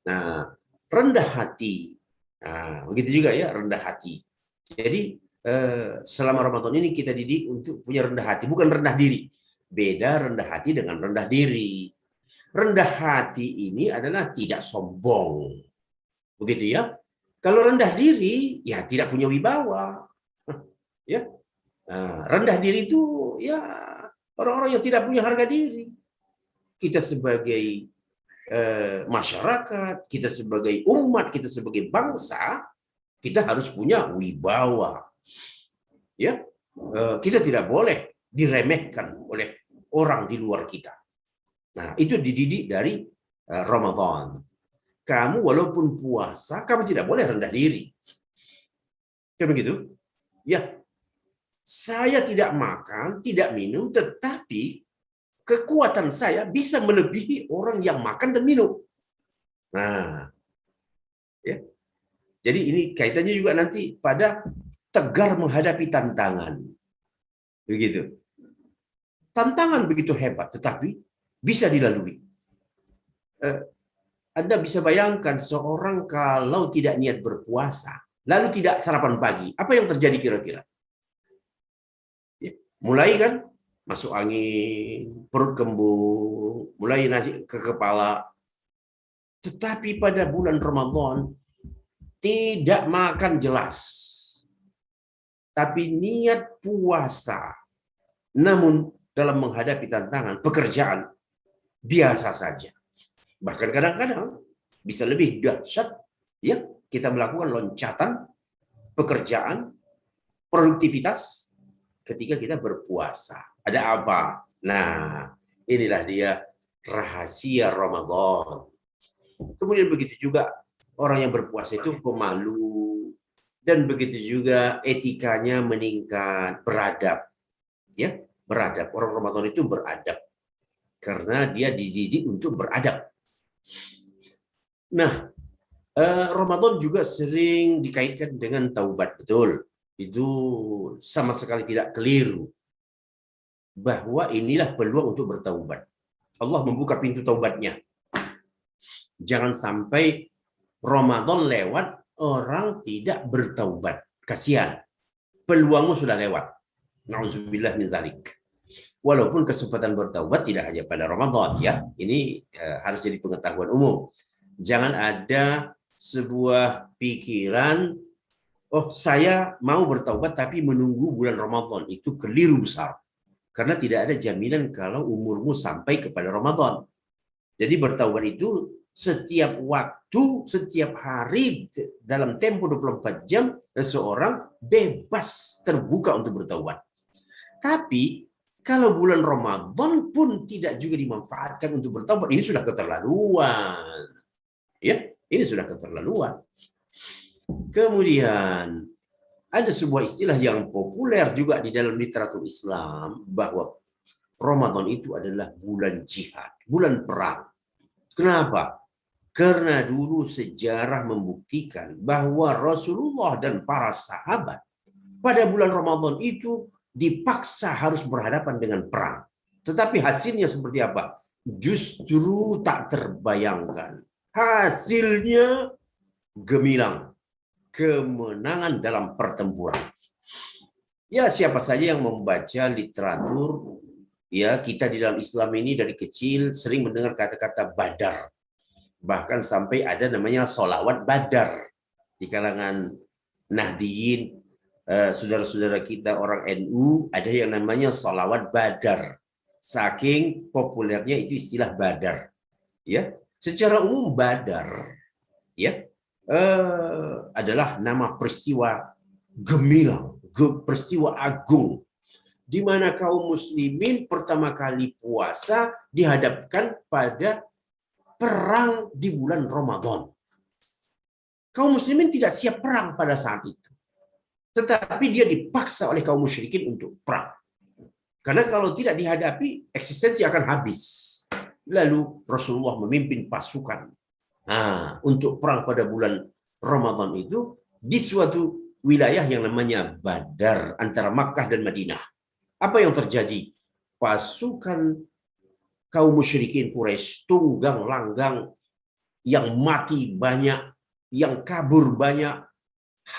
Nah, rendah hati. Nah, begitu juga ya, rendah hati. Jadi selama Ramadan ini kita didik untuk punya rendah hati, bukan rendah diri. Beda rendah hati dengan rendah diri. Rendah hati ini adalah tidak sombong. Begitu ya. Kalau rendah diri, ya tidak punya wibawa. Ya. Nah, rendah diri itu ya orang-orang yang tidak punya harga diri. Kita sebagai masyarakat, kita sebagai umat, kita sebagai bangsa, kita harus punya wibawa. Ya, kita tidak boleh diremehkan oleh orang di luar kita. Nah, itu dididik dari Ramadan. Kamu walaupun puasa, kamu tidak boleh rendah diri. Kayak begitu? Ya, saya tidak makan, tidak minum, tetapi kekuatan saya bisa melebihi orang yang makan dan minum. Nah, ya. Jadi ini kaitannya juga nanti pada tegar menghadapi tantangan. Begitu. Tantangan begitu hebat, tetapi bisa dilalui. Anda bisa bayangkan seorang kalau tidak niat berpuasa, lalu tidak sarapan pagi, apa yang terjadi kira-kira? Ya, mulai kan masuk angin, perut kembung, mulai nasi ke kepala. Tetapi pada bulan Ramadan tidak makan jelas, tapi niat puasa. Namun dalam menghadapi tantangan pekerjaan biasa saja. Bahkan kadang-kadang bisa lebih dahsyat ya, kita melakukan loncatan pekerjaan, produktivitas ketika kita berpuasa. Ada apa? Nah, inilah dia rahasia Ramadan. Kemudian begitu juga orang yang berpuasa itu pemalu, dan begitu juga etikanya meningkat, beradab. Ya, beradab. Orang Ramadan itu beradab karena dia dididik untuk beradab. Nah, Ramadan juga sering dikaitkan dengan taubat, betul. Itu sama sekali tidak keliru. Bahwa inilah peluang untuk bertaubat. Allah membuka pintu taubatnya. Jangan sampai Ramadan lewat, orang tidak bertaubat. Kasihan. Peluangmu sudah lewat. Na'udzubillah min dzalik. Walaupun kesempatan bertaubat tidak hanya pada Ramadan, ya. Ini harus jadi pengetahuan umum. Jangan ada sebuah pikiran, oh saya mau bertaubat tapi menunggu bulan Ramadan. Itu keliru besar. Karena tidak ada jaminan kalau umurmu sampai kepada Ramadan. Jadi bertaubat itu setiap waktu, setiap hari, dalam tempo 24 jam, seseorang bebas terbuka untuk bertaubat. Tapi kalau bulan Ramadan pun tidak juga dimanfaatkan untuk bertaubat, ini sudah keterlaluan. Ya, ini sudah keterlaluan. Kemudian ada sebuah istilah yang populer juga di dalam literatur Islam bahwa Ramadan itu adalah bulan jihad, bulan perang. Kenapa? Karena dulu sejarah membuktikan bahwa Rasulullah dan para sahabat pada bulan Ramadan itu dipaksa harus berhadapan dengan perang. Tetapi hasilnya seperti apa? Justru tak terbayangkan. Hasilnya gemilang. Kemenangan dalam pertempuran. Ya, siapa saja yang membaca literatur, ya kita di dalam Islam ini dari kecil sering mendengar kata-kata Badar. Bahkan sampai ada namanya sholawat Badar di kalangan Nahdiyin, saudara-saudara kita orang NU, ada yang namanya sholawat Badar. Saking populernya itu istilah Badar. Ya, secara umum Badar, ya, adalah nama peristiwa gemilang, peristiwa agung, di mana kaum muslimin pertama kali puasa dihadapkan pada perang di bulan Ramadan. Kaum muslimin tidak siap perang pada saat itu, tetapi dia dipaksa oleh kaum musyrikin untuk perang. Karena kalau tidak dihadapi, eksistensi akan habis. Lalu Rasulullah memimpin pasukan untuk perang pada bulan Ramadan itu di suatu wilayah yang namanya Badar antara Makkah dan Madinah. Apa yang terjadi? Pasukan kaum musyrikin Quraisy tunggang langgang, yang mati banyak, yang kabur banyak,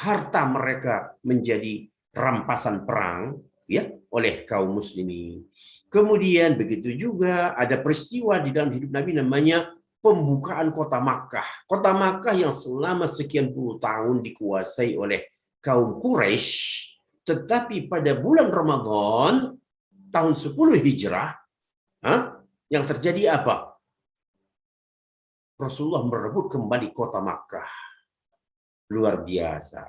harta mereka menjadi rampasan perang ya oleh kaum muslimin. Kemudian begitu juga ada peristiwa di dalam hidup Nabi namanya pembukaan kota Makkah. Kota Makkah yang selama sekian puluh tahun dikuasai oleh kaum Quraisy, tetapi pada bulan Ramadan tahun 10 Hijrah, yang terjadi apa? Rasulullah merebut kembali kota Makkah. Luar biasa.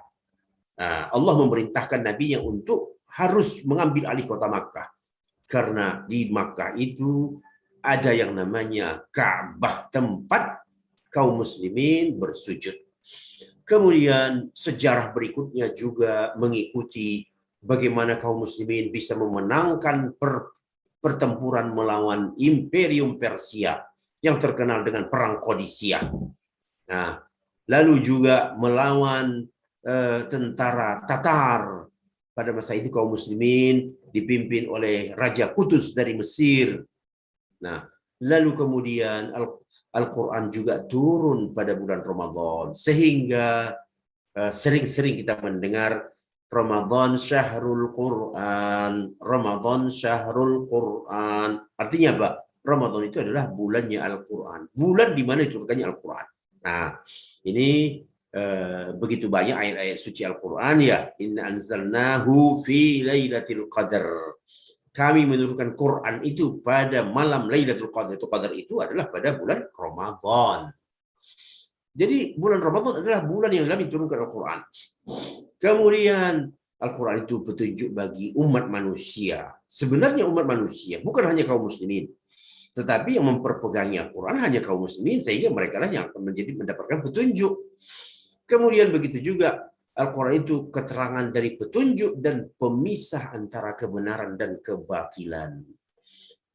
Nah, Allah memerintahkan Nabi-Nya untuk harus mengambil alih kota Makkah. Karena di Makkah itu ada yang namanya Ka'bah, tempat kaum muslimin bersujud. Kemudian sejarah berikutnya juga mengikuti bagaimana kaum muslimin bisa memenangkan pertempuran melawan Imperium Persia yang terkenal dengan Perang Qadisiyah. Nah, lalu juga melawan tentara Tatar. Pada masa itu kaum muslimin dipimpin oleh Raja Qutus dari Mesir. Nah, lalu kemudian Al-Quran juga turun pada bulan Ramadan. Sehingga sering-sering kita mendengar Ramadan syahrul Quran, Ramadan syahrul Quran. Artinya apa? Ramadan itu adalah bulannya Al-Quran. Bulan di mana diturunkannya Al-Quran. Nah, ini begitu banyak ayat-ayat suci Al-Quran ya. Inna anzalnahu fi lailatul qadar. Kami menurunkan Quran itu pada malam Lailatul Qadar. Itu Qadar itu adalah pada bulan Ramadan. Jadi bulan Ramadan adalah bulan yang dalam diturunkan Al-Quran. Kemudian Al-Quran itu petunjuk bagi umat manusia. Sebenarnya umat manusia bukan hanya kaum muslimin, tetapi yang memperpegangi Al-Quran hanya kaum muslimin, sehingga mereka lah yang akan mendapatkan petunjuk. Kemudian begitu juga Al-Quran itu keterangan dari petunjuk dan pemisah antara kebenaran dan kebatilan.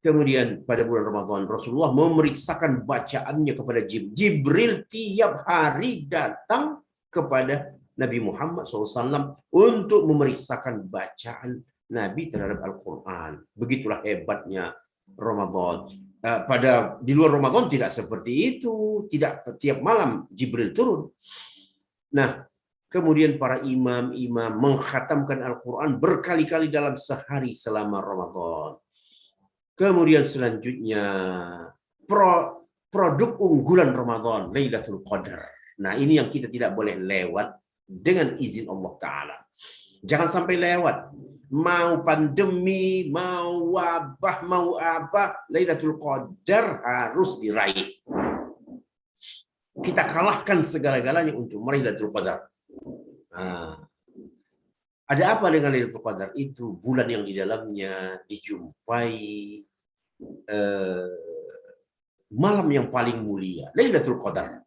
Kemudian pada bulan Ramadan Rasulullah memeriksakan bacaannya kepada Jibril. Jibril tiap hari datang kepada Nabi Muhammad SAW untuk memeriksakan bacaan Nabi terhadap Al-Quran. Begitulah hebatnya Ramadan. Di luar Ramadan tidak seperti itu. Tidak tiap malam Jibril turun. Nah, kemudian para imam-imam mengkhatamkan Al-Quran berkali-kali dalam sehari selama Ramadan. Kemudian selanjutnya produk unggulan Ramadan, Lailatul Qadar. Nah, ini yang kita tidak boleh lewat dengan izin Allah Ta'ala. Jangan sampai lewat. Mau pandemi, mau wabah, mau apa, Lailatul Qadar harus diraih. Kita kalahkan segala-galanya untuk meraih Lailatul Qadar. Nah, ada apa dengan Lailatul Qadar? Itu bulan yang di dalamnya dijumpai malam yang paling mulia, Lailatul Qadar.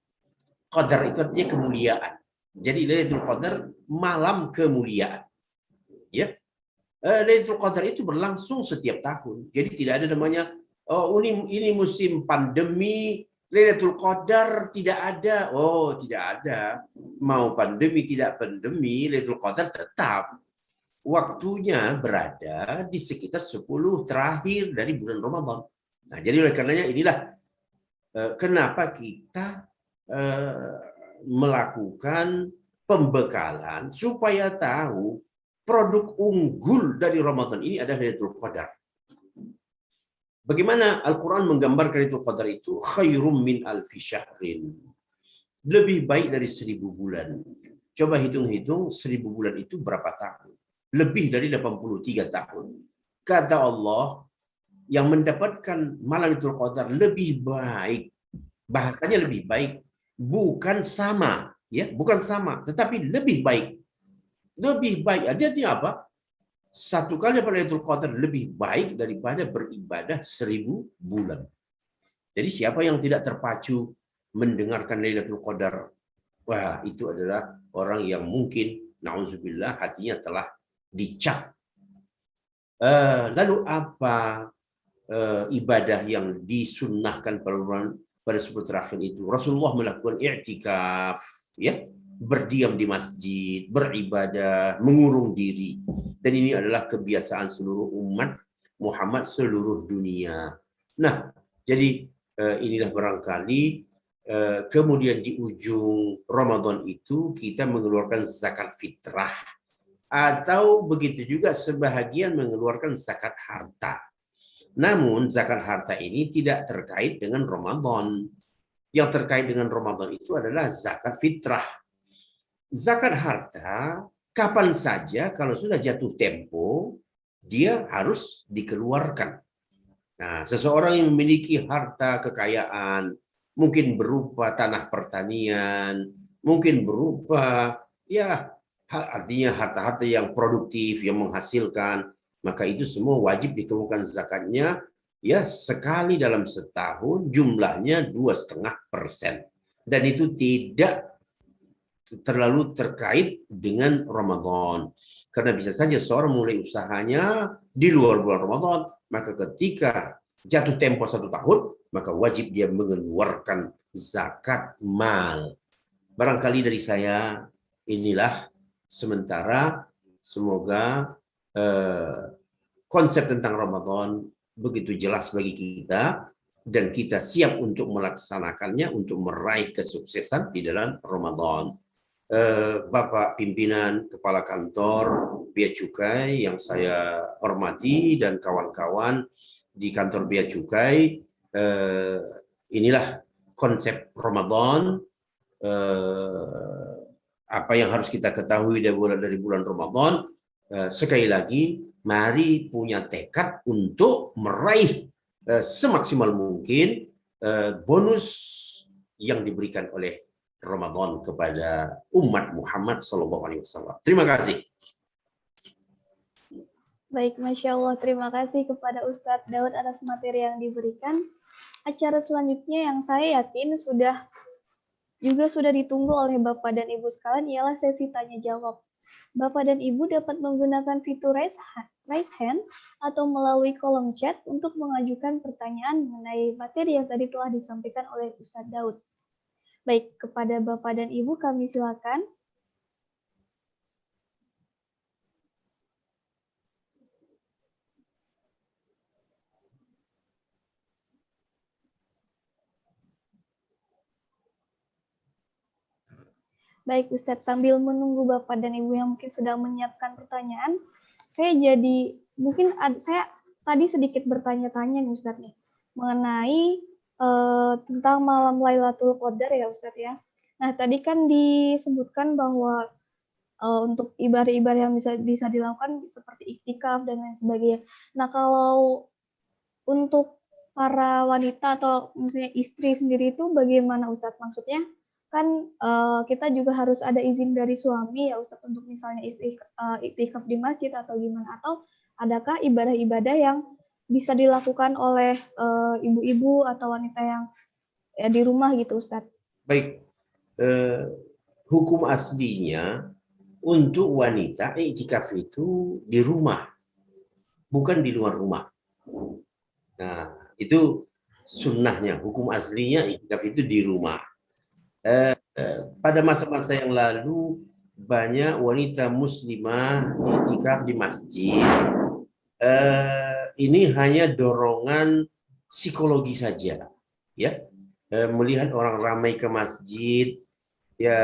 Qadar itu artinya kemuliaan. Jadi Lailatul Qadar malam kemuliaan. Ya. Lailatul Qadar itu berlangsung setiap tahun. Jadi tidak ada namanya ini musim pandemi, Lailatul Qadar tidak ada. Oh, tidak ada. Mau pandemi tidak pandemi, Lailatul Qadar tetap. Waktunya berada di sekitar 10 terakhir dari bulan Ramadan. Nah, jadi oleh karenanya inilah kenapa kita melakukan pembekalan supaya tahu produk unggul dari Ramadan ini adalah Lailatul Qadar. Bagaimana Al-Quran menggambarkan Lailatul Qadar itu? Khairum min alfi syahrin. Lebih baik dari 1000 bulan. Coba hitung-hitung 1000 bulan itu berapa tahun? Lebih dari 83 tahun. Kata Allah, yang mendapatkan malam Lailatul Qadar lebih baik, bahasanya lebih baik, bukan sama, ya, bukan sama, tetapi lebih baik. Lebih baik. Artinya apa? Satu kali pada Lailatul Qadar lebih baik daripada beribadah 1000 bulan. Jadi siapa yang tidak terpacu mendengarkan Lailatul Qadar, wah, itu adalah orang yang mungkin na'udzubillah hatinya telah dicap. Lalu apa ibadah yang disunnahkan pada 10 terakhir itu? Rasulullah melakukan i'tikaf, ya, berdiam di masjid, beribadah, mengurung diri. Dan ini adalah kebiasaan seluruh umat Muhammad seluruh dunia. Nah, jadi inilah barangkali kemudian di ujung Ramadan itu kita mengeluarkan zakat fitrah. Atau begitu juga sebahagian mengeluarkan zakat harta. Namun zakat harta ini tidak terkait dengan Ramadan. Yang terkait dengan Ramadan itu adalah zakat fitrah. Zakat harta kapan saja kalau sudah jatuh tempo dia harus dikeluarkan. Nah, seseorang yang memiliki harta kekayaan mungkin berupa tanah pertanian, mungkin berupa ya artinya harta-harta yang produktif, yang menghasilkan, maka itu semua wajib dikeluarkan zakatnya ya sekali dalam setahun, jumlahnya 2,5%. Dan itu tidak terlalu terkait dengan Ramadan. Karena bisa saja seorang mulai usahanya di luar bulan Ramadan, maka ketika jatuh tempo 1 tahun, maka wajib dia mengeluarkan zakat mal. Barangkali dari saya inilah sementara, semoga konsep tentang Ramadan begitu jelas bagi kita dan kita siap untuk melaksanakannya untuk meraih kesuksesan di dalam Ramadan. Bapak pimpinan kepala kantor Bea Cukai yang saya hormati dan kawan-kawan di kantor Bea Cukai, inilah konsep Ramadan. Apa yang harus kita ketahui dari bulan Ramadan, sekali lagi mari punya tekad untuk meraih semaksimal mungkin bonus yang diberikan oleh Ramadan kepada umat Muhammad SAW. Terima kasih. Baik, Masya Allah. Terima kasih kepada Ustadz Daud atas materi yang diberikan. Acara selanjutnya yang saya yakin sudah ditunggu oleh Bapak dan Ibu sekalian ialah sesi tanya jawab. Bapak dan Ibu dapat menggunakan fitur raise hand atau melalui kolom chat untuk mengajukan pertanyaan mengenai materi yang tadi telah disampaikan oleh Ustadz Daud. Baik, kepada Bapak dan Ibu kami silakan. Baik, Ustadz, sambil menunggu Bapak dan Ibu yang mungkin sedang menyiapkan pertanyaan, saya tadi sedikit bertanya-tanya nih Ustadz nih, mengenai tentang malam Lailatul Qadar ya Ustadz ya. Nah, tadi kan disebutkan bahwa untuk ibadah-ibadah yang bisa dilakukan seperti iktikaf dan lain sebagainya. Nah, kalau untuk para wanita atau misalnya istri sendiri itu bagaimana Ustadz? Maksudnya kan kita juga harus ada izin dari suami ya Ustadz untuk misalnya iktikaf di masjid atau gimana, atau adakah ibadah-ibadah yang bisa dilakukan oleh ibu-ibu atau wanita yang di rumah gitu Ustadz? Baik, hukum aslinya untuk wanita iktikaf itu di rumah, bukan di luar rumah. Nah, itu sunnahnya, hukum aslinya iktikaf itu di rumah. Pada masa-masa yang lalu banyak wanita muslimah iktikaf di masjid. Ini hanya dorongan psikologi saja, ya. Melihat orang ramai ke masjid, ya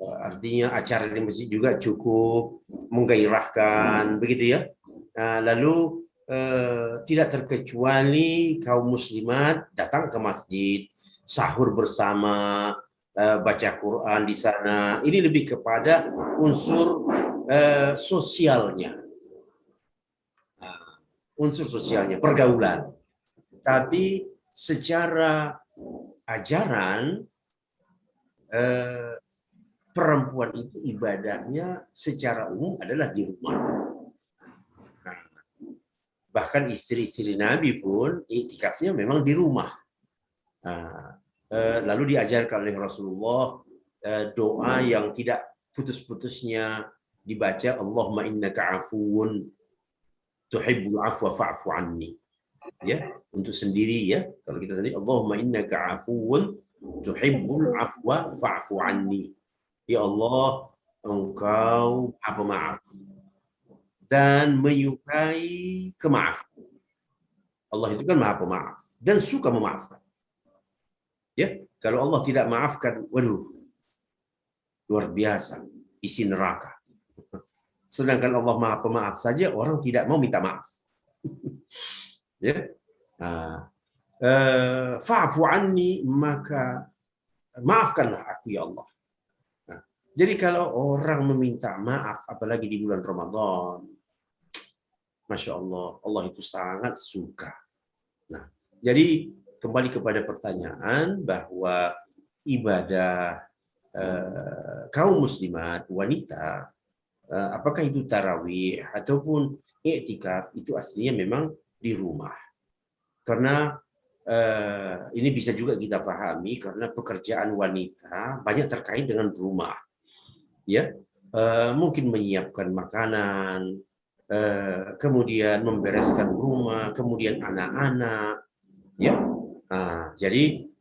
artinya acara di masjid juga cukup menggairahkan, begitu ya. Lalu tidak terkecuali kaum muslimat datang ke masjid, sahur bersama, baca Quran di sana. Ini lebih kepada unsur sosialnya. Unsur sosialnya, pergaulan. Tapi secara ajaran, perempuan itu ibadahnya secara umum adalah di rumah. Nah, bahkan istri-istri Nabi pun iktikafnya memang di rumah. Nah, lalu diajarkan oleh Rasulullah doa yang tidak putus-putusnya dibaca, Allahumma innaka afuwun tuhibbul afwa fa'fu anni. Ya, untuk sendiri ya. Kalau kita sendiri, Allahumma innaka afuwun tuhibbul afwa fa'fu anni. Ya Allah, Engkau Maha Pemaaf dan menyukai kemaafan. Allah itu kan Maha Pemaaf dan suka memaafkan. Ya, kalau Allah tidak maafkan, waduh, luar biasa, isi neraka. Sedangkan Allah Maha Pemaaf saja orang tidak mau minta maaf. Ya. Fa'fu anni, maka maafkanlah aku ya Allah. Nah, jadi kalau orang meminta maaf, apalagi di bulan Ramadan, Masya Allah, Allah itu sangat suka. Nah, jadi kembali kepada pertanyaan bahwa ibadah kaum muslimat wanita, apakah itu tarawih ataupun i'tikaf, itu aslinya memang di rumah. Karena ini bisa juga kita pahami karena pekerjaan wanita banyak terkait dengan rumah, ya, mungkin menyiapkan makanan, kemudian membereskan rumah, kemudian anak-anak, ya. Jadi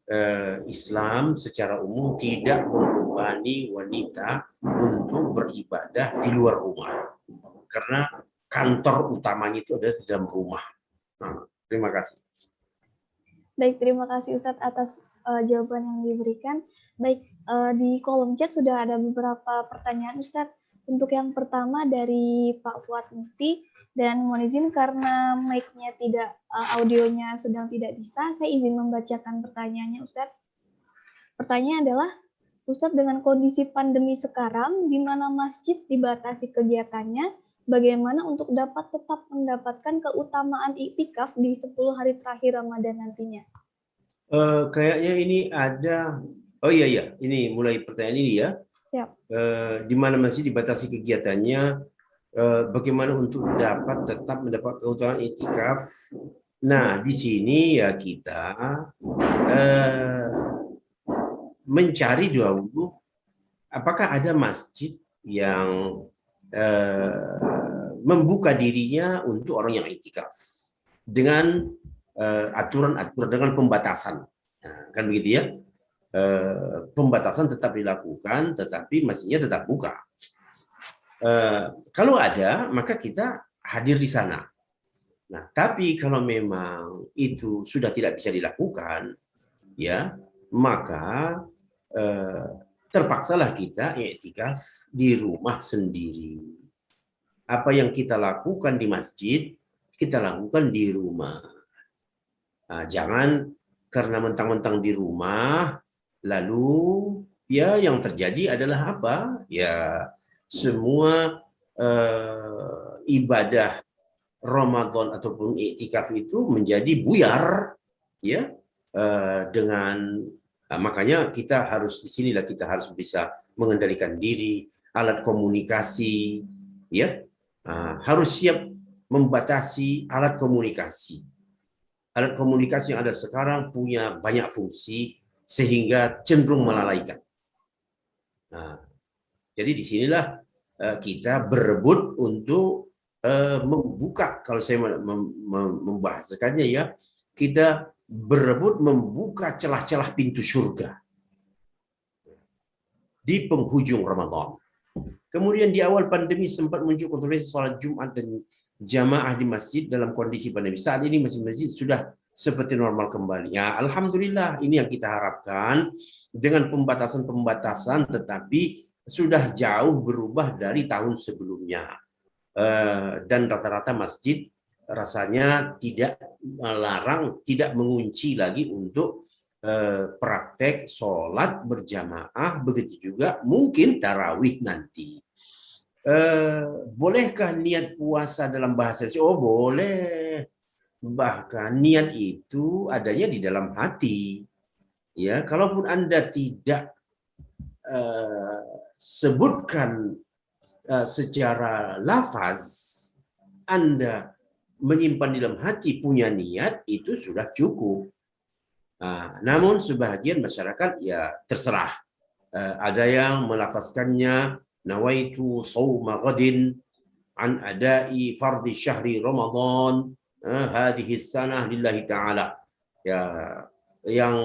Islam secara umum tidak membebani wanita untuk beribadah di luar rumah, karena kantor utamanya itu ada di dalam rumah. Terima kasih. Baik, terima kasih Ustadz atas jawaban yang diberikan. Baik, di kolom chat sudah ada beberapa pertanyaan Ustadz. Untuk yang pertama dari Pak Fuad Mufti, dan mohon izin karena mic-nya tidak, audionya sedang tidak bisa, saya izin membacakan pertanyaannya Ustadz. Pertanyaannya adalah, Ustadz, dengan kondisi pandemi sekarang, di mana masjid dibatasi kegiatannya, bagaimana untuk dapat tetap mendapatkan keutamaan iktikaf di 10 hari terakhir Ramadan nantinya? Kayaknya ini ada, oh iya, ini mulai pertanyaan ini ya. Siap. Di mana masjid dibatasi kegiatannya, bagaimana untuk dapat tetap mendapat keutamaan iktikaf. Nah, di sini ya kita mencari dahulu apakah ada masjid yang membuka dirinya untuk orang yang iktikaf dengan aturan-aturan, dengan pembatasan. Nah, kan begitu ya. Pembatasan tetap dilakukan, tetapi masjidnya tetap buka. Kalau ada, maka kita hadir di sana. Nah, tapi kalau memang itu sudah tidak bisa dilakukan, ya, maka terpaksalah kita i'tikaf di rumah sendiri. Apa yang kita lakukan di masjid, kita lakukan di rumah. Nah, jangan karena mentang-mentang di rumah, lalu ya yang terjadi adalah apa? Ya semua ibadah Ramadan ataupun iktikaf itu menjadi buyar, ya, dengan makanya kita harus di sinilah kita harus bisa mengendalikan diri, alat komunikasi, ya, harus siap membatasi alat komunikasi. Alat komunikasi yang ada sekarang punya banyak fungsi sehingga cenderung melalaikan. Nah, jadi disinilah kita berebut untuk membuka, kalau saya membahasakannya ya, kita berebut membuka celah-celah pintu surga di penghujung Ramadan. Kemudian di awal pandemi sempat muncul kontroversi sholat Jumat dan jamaah di masjid dalam kondisi pandemi. Saat ini masjid sudah seperti normal kembali. Ya, alhamdulillah, ini yang kita harapkan dengan pembatasan-pembatasan, tetapi sudah jauh berubah dari tahun sebelumnya. Dan rata-rata masjid rasanya tidak melarang, tidak mengunci lagi untuk praktek sholat berjamaah, begitu juga mungkin tarawih nanti. Bolehkah niat puasa dalam bahasa Indonesia? Oh, boleh. Bahkan niat itu adanya di dalam hati. Ya, kalaupun Anda tidak sebutkan secara lafaz, Anda menyimpan di dalam hati punya niat, itu sudah cukup. Namun sebagian masyarakat ya terserah. Ada yang melafazkannya nawaitu shauma ghadin an adai fardhi syahri Ramadan hadhihi sanah lillahi ta'ala. Ya, yang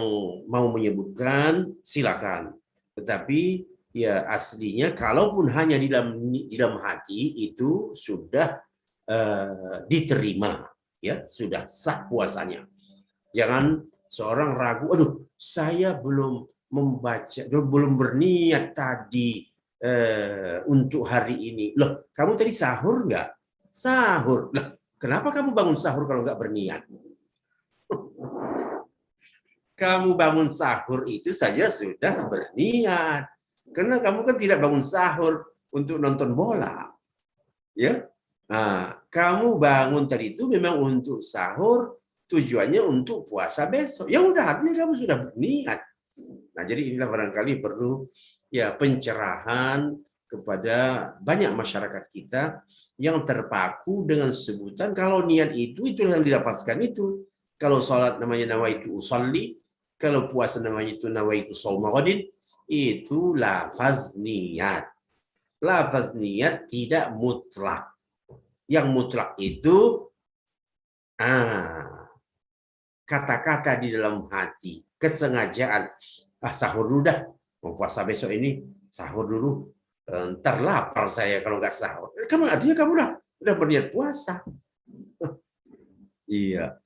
mau menyebutkan silakan. Tetapi ya aslinya kalaupun hanya di dalam hati itu sudah diterima, ya, sudah sah puasanya. Jangan seorang ragu, aduh saya belum membaca, belum berniat tadi untuk hari ini. Loh, kamu tadi sahur nggak? Sahur. Loh, kenapa kamu bangun sahur kalau nggak berniat? Kamu bangun sahur itu saja sudah berniat. Karena kamu kan tidak bangun sahur untuk nonton bola. Ya. Nah, kamu bangun tadi itu memang untuk sahur, tujuannya untuk puasa besok. Ya udah, artinya kamu sudah berniat. Nah, jadi inilah barangkali perlu ya pencerahan kepada banyak masyarakat kita yang terpaku dengan sebutan kalau niat itu yang dilafazkan itu. Kalau salat namanya nawaitu usolli, kalau puasa namanya itu nawaitu shauma ghadin, itu lafaz niat. Lafaz niat tidak mutlak. Yang mutlak itu kata-kata di dalam hati, kesengajaan. Sahur dulu dah, mau puasa besok ini, sahur dulu. Ntar lapar saya kalau nggak sahur. Artinya kamu udah berniat puasa. Iya.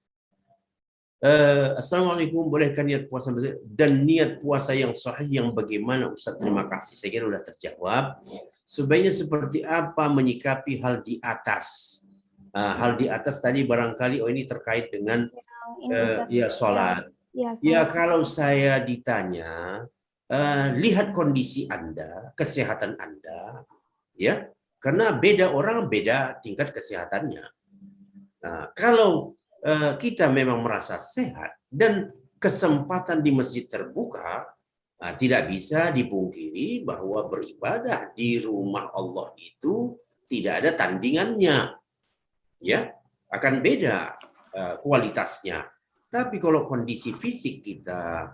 Assalamualaikum, bolehkah niat puasa dan niat puasa yang sahih yang bagaimana Ustaz? Terima kasih, saya kira sudah terjawab. Sebaiknya seperti apa menyikapi hal di atas? Hal di atas tadi barangkali ini terkait dengan sholat. Ya, kalau saya ditanya, lihat kondisi Anda, kesehatan Anda, ya, karena beda orang beda tingkat kesehatannya. Kalau kita memang merasa sehat dan kesempatan di masjid terbuka, tidak bisa dipungkiri bahwa beribadah di rumah Allah itu tidak ada tandingannya, ya, akan beda kualitasnya. Tapi kalau kondisi fisik kita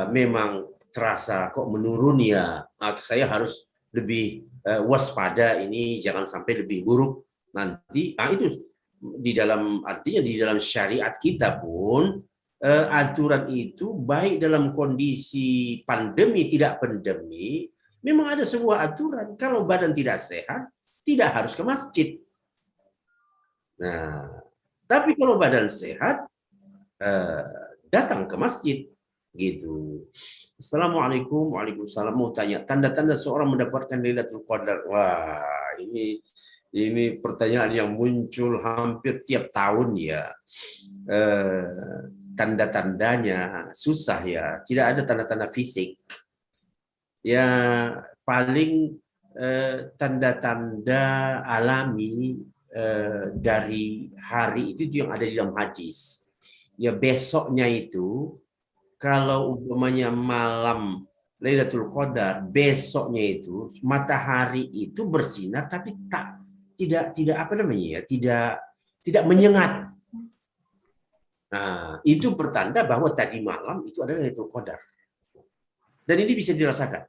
memang terasa kok menurun, ya, saya harus lebih waspada, ini jangan sampai lebih buruk nanti. Itu di dalam, artinya di dalam syariat kita pun aturan itu baik dalam kondisi pandemi tidak pandemi, memang ada sebuah aturan kalau badan tidak sehat tidak harus ke masjid. Nah, tapi kalau badan sehat datang ke masjid gitu. Assalamualaikum. Waalaikumsalam. Mau tanya tanda-tanda seorang mendapatkan Lailatul Qadar. Wah, ini pertanyaan yang muncul hampir tiap tahun, ya. Tanda-tandanya susah, ya. Tidak ada tanda-tanda fisik. Ya, paling tanda-tanda alami dari hari itu yang ada di dalam hadis. Ya, besoknya itu kalau umpamanya malam Lailatul Qadar, besoknya itu matahari itu bersinar tapi tidak apa namanya, ya, tidak menyengat. Nah, itu pertanda bahwa tadi malam itu adalah Lailatul Qadar. Dan ini bisa dirasakan.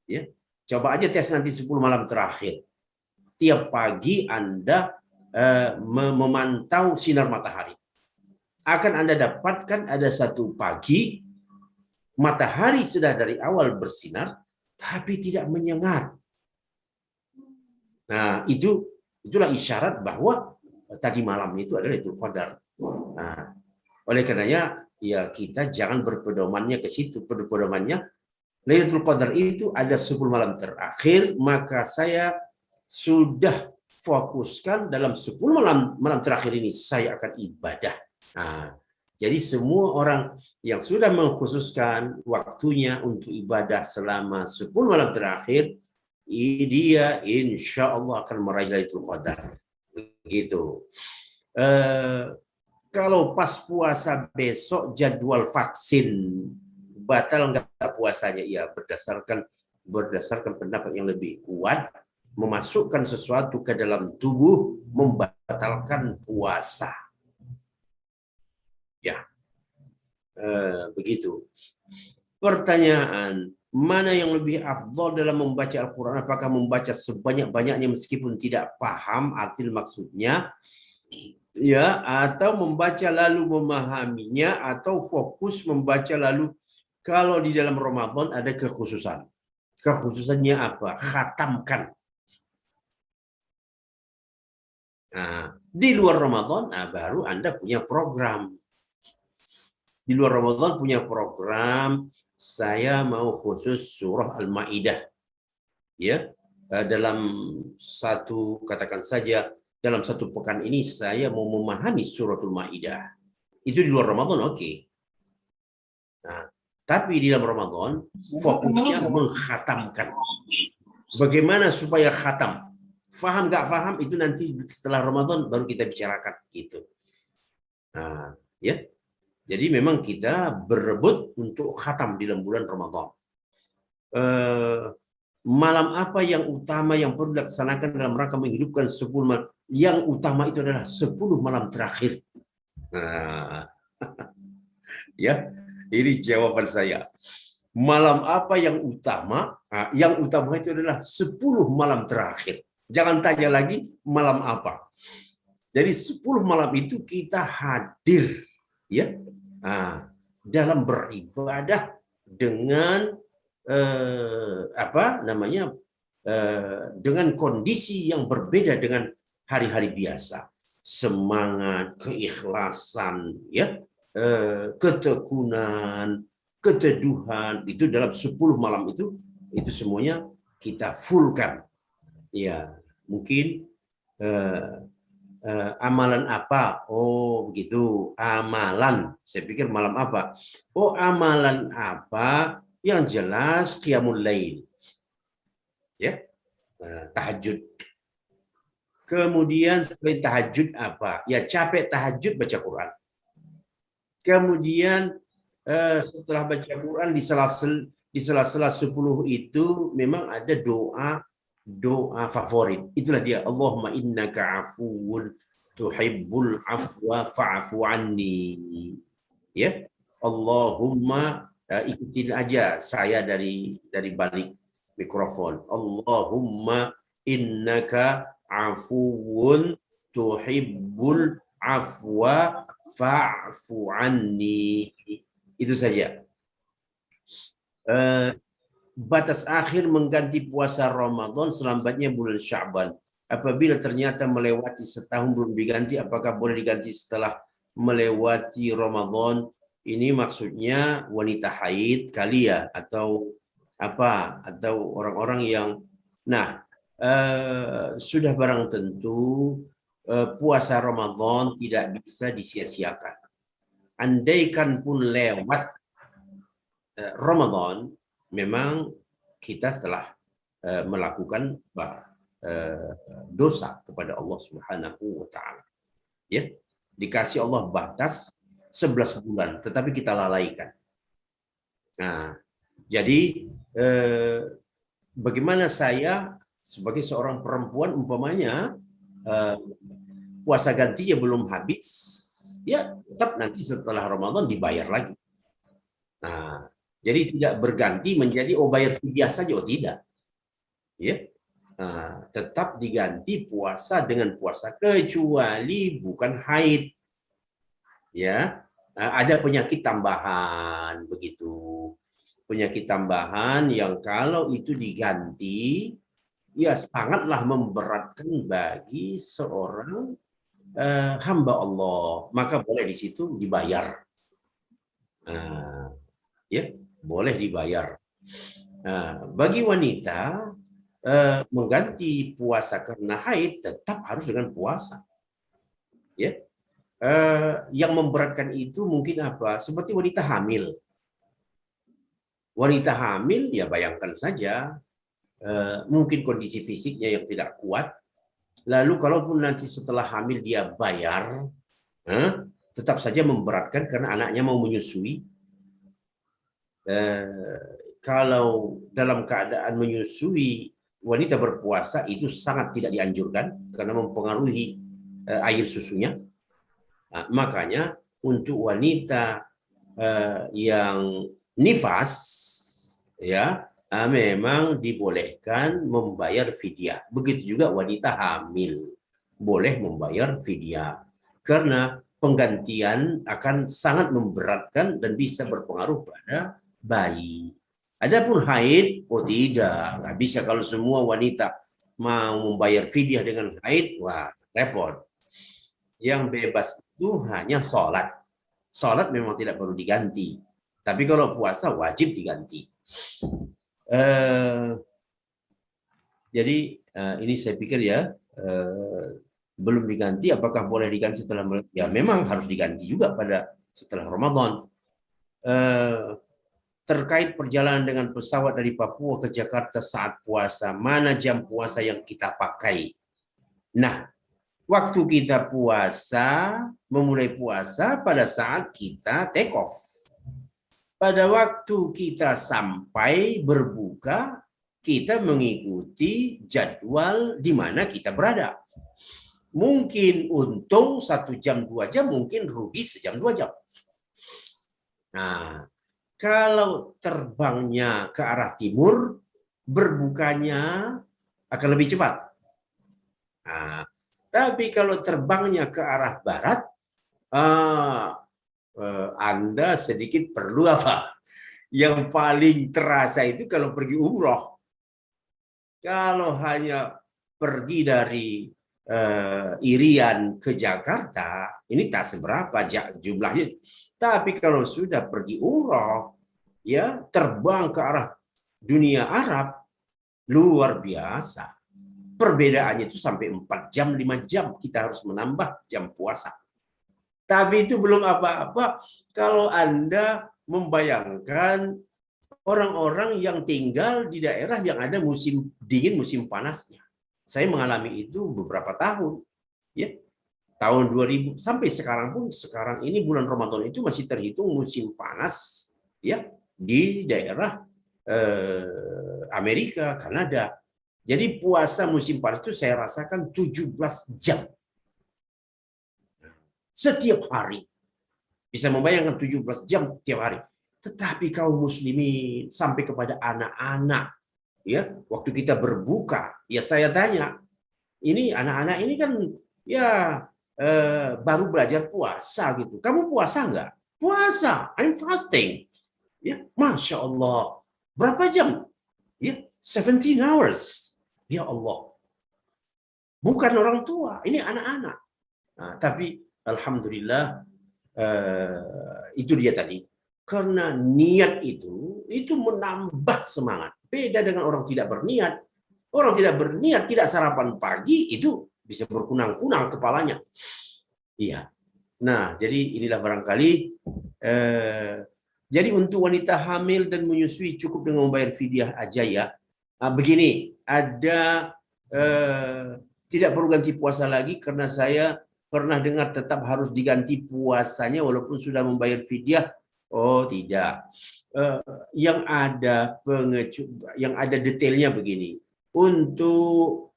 Ya. Coba aja tes nanti 10 malam terakhir. Tiap pagi Anda memantau sinar matahari. Akan Anda dapatkan ada satu pagi matahari sudah dari awal bersinar tapi tidak menyengat. Nah, itulah isyarat bahwa tadi malam itu adalah Lailatul Qadar. Nah, oleh karenanya ya kita jangan berpedomannya ke situ. Berpedomannya Lailatul Qadar itu ada 10 malam terakhir, maka saya sudah fokuskan dalam 10 malam terakhir ini saya akan ibadah. Nah, jadi semua orang yang sudah mengkhususkan waktunya untuk ibadah selama 10 malam terakhir, dia insya Allah akan meraih Lailatul Qadar. Begitu. Kalau pas puasa besok jadwal vaksin, batal nggak puasanya? Ya, berdasarkan pendapat yang lebih kuat, memasukkan sesuatu ke dalam tubuh membatalkan puasa. Ya, begitu. Pertanyaan, mana yang lebih afdal dalam membaca Al-Quran? Apakah membaca sebanyak-banyaknya meskipun tidak paham arti maksudnya, ya, atau membaca lalu memahaminya, atau fokus membaca lalu? Kalau di dalam Ramadan ada kekhususan. Kekhususannya apa? Khatamkan. Nah, di luar Ramadan, baru Anda punya program. Di luar Ramadan punya program, saya mau khusus surah Al-Maidah. ya, dalam satu, katakan saja dalam satu pekan ini saya mau memahami suratul Maidah. Itu di luar Ramadan, oke. Nah, tapi di dalam Ramadan fokusnya mengkhatamkan. Bagaimana supaya khatam? Faham nggak faham itu nanti setelah Ramadan baru kita bicarakan gitu. Nah, ya. Jadi memang kita berebut untuk khatam di dalam bulan Ramadan. Malam apa yang utama yang perlu dilaksanakan dalam rangka menghidupkan 10 malam? Yang utama itu adalah 10 malam terakhir. Nah, ya, ini jawaban saya. Malam apa yang utama? Nah, yang utama itu adalah 10 malam terakhir. Jangan tanya lagi malam apa. Jadi 10 malam itu kita hadir, ya, dalam beribadah dengan dengan kondisi yang berbeda dengan hari-hari biasa. Semangat, keikhlasan, ya, ketekunan, keteduhan, itu dalam 10 malam itu semuanya kita fullkan. Ya, mungkin amalan apa? Oh, begitu. Amalan. Saya pikir malam apa? Oh, amalan apa? Yang jelas qiyamul lail. Ya. Tahajud. Kemudian selain tahajud apa? Ya capek tahajud baca Quran. Kemudian setelah baca Quran di sela-sela 10 itu memang ada doa favorit. Itulah dia, Allahumma innaka afuwun tuhibbul afwa fa'fu anni. Ya. Allahumma, ikutin aja saya dari balik mikrofon. Allahumma innaka afuwun tuhibbul afwa fa'fu anni. Itu saja. Batas akhir mengganti puasa Ramadan selambatnya bulan Sya'ban. Apabila ternyata melewati setahun belum diganti, apakah boleh diganti setelah melewati Ramadan? Ini maksudnya wanita haid kali ya, atau apa? Atau orang-orang yang sudah barang tentu puasa Ramadan tidak bisa disia-siakan. Andaikan pun lewat Ramadan, memang kita telah melakukan dosa kepada Allah Subhanahu wa taala. Ya, dikasih Allah batas 11 bulan, tetapi kita lalaikan. Nah, jadi bagaimana saya sebagai seorang perempuan umpamanya puasa gantinya belum habis, ya tetap nanti setelah Ramadan dibayar lagi. Nah, jadi tidak berganti menjadi bayar fidyah saja, tidak. Ya. Nah, tetap diganti puasa dengan puasa kecuali bukan haid. Ya. Nah, ada penyakit tambahan begitu. Penyakit tambahan yang kalau itu diganti ya sangatlah memberatkan bagi seorang hamba Allah, maka boleh di situ dibayar. Ya, boleh dibayar. Nah, bagi wanita mengganti puasa karena haid tetap harus dengan puasa. Ya, yang memberatkan itu mungkin apa? Seperti wanita hamil. Wanita hamil ya bayangkan saja, mungkin kondisi fisiknya yang tidak kuat. Lalu kalaupun nanti setelah hamil dia bayar, tetap saja memberatkan karena anaknya mau menyusui. Kalau dalam keadaan menyusui wanita berpuasa itu sangat tidak dianjurkan karena mempengaruhi air susunya. Nah, makanya untuk wanita yang nifas ya memang dibolehkan membayar fidyah. Begitu juga wanita hamil boleh membayar fidyah karena penggantian akan sangat memberatkan dan bisa berpengaruh pada bayi. Adapun haid, tidak bisa. Kalau semua wanita mau membayar fidyah dengan haid, wah repot. Yang bebas itu hanya sholat. Sholat memang tidak perlu diganti. Tapi kalau puasa wajib diganti. Jadi ini saya pikir ya belum diganti. Apakah boleh diganti setelah? Ya memang harus diganti juga pada setelah Ramadan. Terkait perjalanan dengan pesawat dari Papua ke Jakarta saat puasa, mana jam puasa yang kita pakai? Nah, waktu kita puasa, memulai puasa pada saat kita take off. Pada waktu kita sampai berbuka, kita mengikuti jadwal di mana kita berada. Mungkin untung 1 jam, 2 jam, mungkin rugi sejam, 2 jam. Nah, kalau terbangnya ke arah timur, berbukanya akan lebih cepat. Nah, tapi kalau terbangnya ke arah barat, Anda sedikit perlu apa? Yang paling terasa itu kalau pergi umroh. Kalau hanya pergi dari Irian ke Jakarta, ini tak seberapa jumlahnya. Tapi kalau sudah pergi umroh, ya terbang ke arah dunia Arab, luar biasa. Perbedaannya itu sampai 4 jam, 5 jam kita harus menambah jam puasa. Tapi itu belum apa-apa kalau Anda membayangkan orang-orang yang tinggal di daerah yang ada musim dingin, musim panasnya. Saya mengalami itu beberapa tahun. Ya. Tahun 2000 sampai sekarang pun, sekarang ini bulan Ramadan itu masih terhitung musim panas ya di daerah Amerika, Kanada. Jadi puasa musim panas itu saya rasakan 17 jam. Setiap hari. Bisa membayangkan 17 jam setiap hari. Tetapi kaum muslimin sampai kepada anak-anak, ya waktu kita berbuka, ya saya tanya, ini anak-anak ini kan ya baru belajar puasa gitu. Kamu puasa nggak? Puasa, I'm fasting. Ya, Masya Allah. Berapa jam? Ya, 17 hours. Ya Allah. Bukan orang tua, ini anak-anak. Nah, tapi alhamdulillah itu dia tadi. Karena niat itu menambah semangat. Beda dengan orang tidak berniat. Orang tidak berniat, tidak sarapan pagi, itu bisa berkunang-kunang kepalanya. Iya. Nah, jadi inilah barangkali. Jadi untuk wanita hamil dan menyusui cukup dengan membayar fidyah aja ya. Begini, ada tidak perlu ganti puasa lagi karena saya pernah dengar tetap harus diganti puasanya walaupun sudah membayar fidyah. Oh tidak, yang ada detailnya begini. Untuk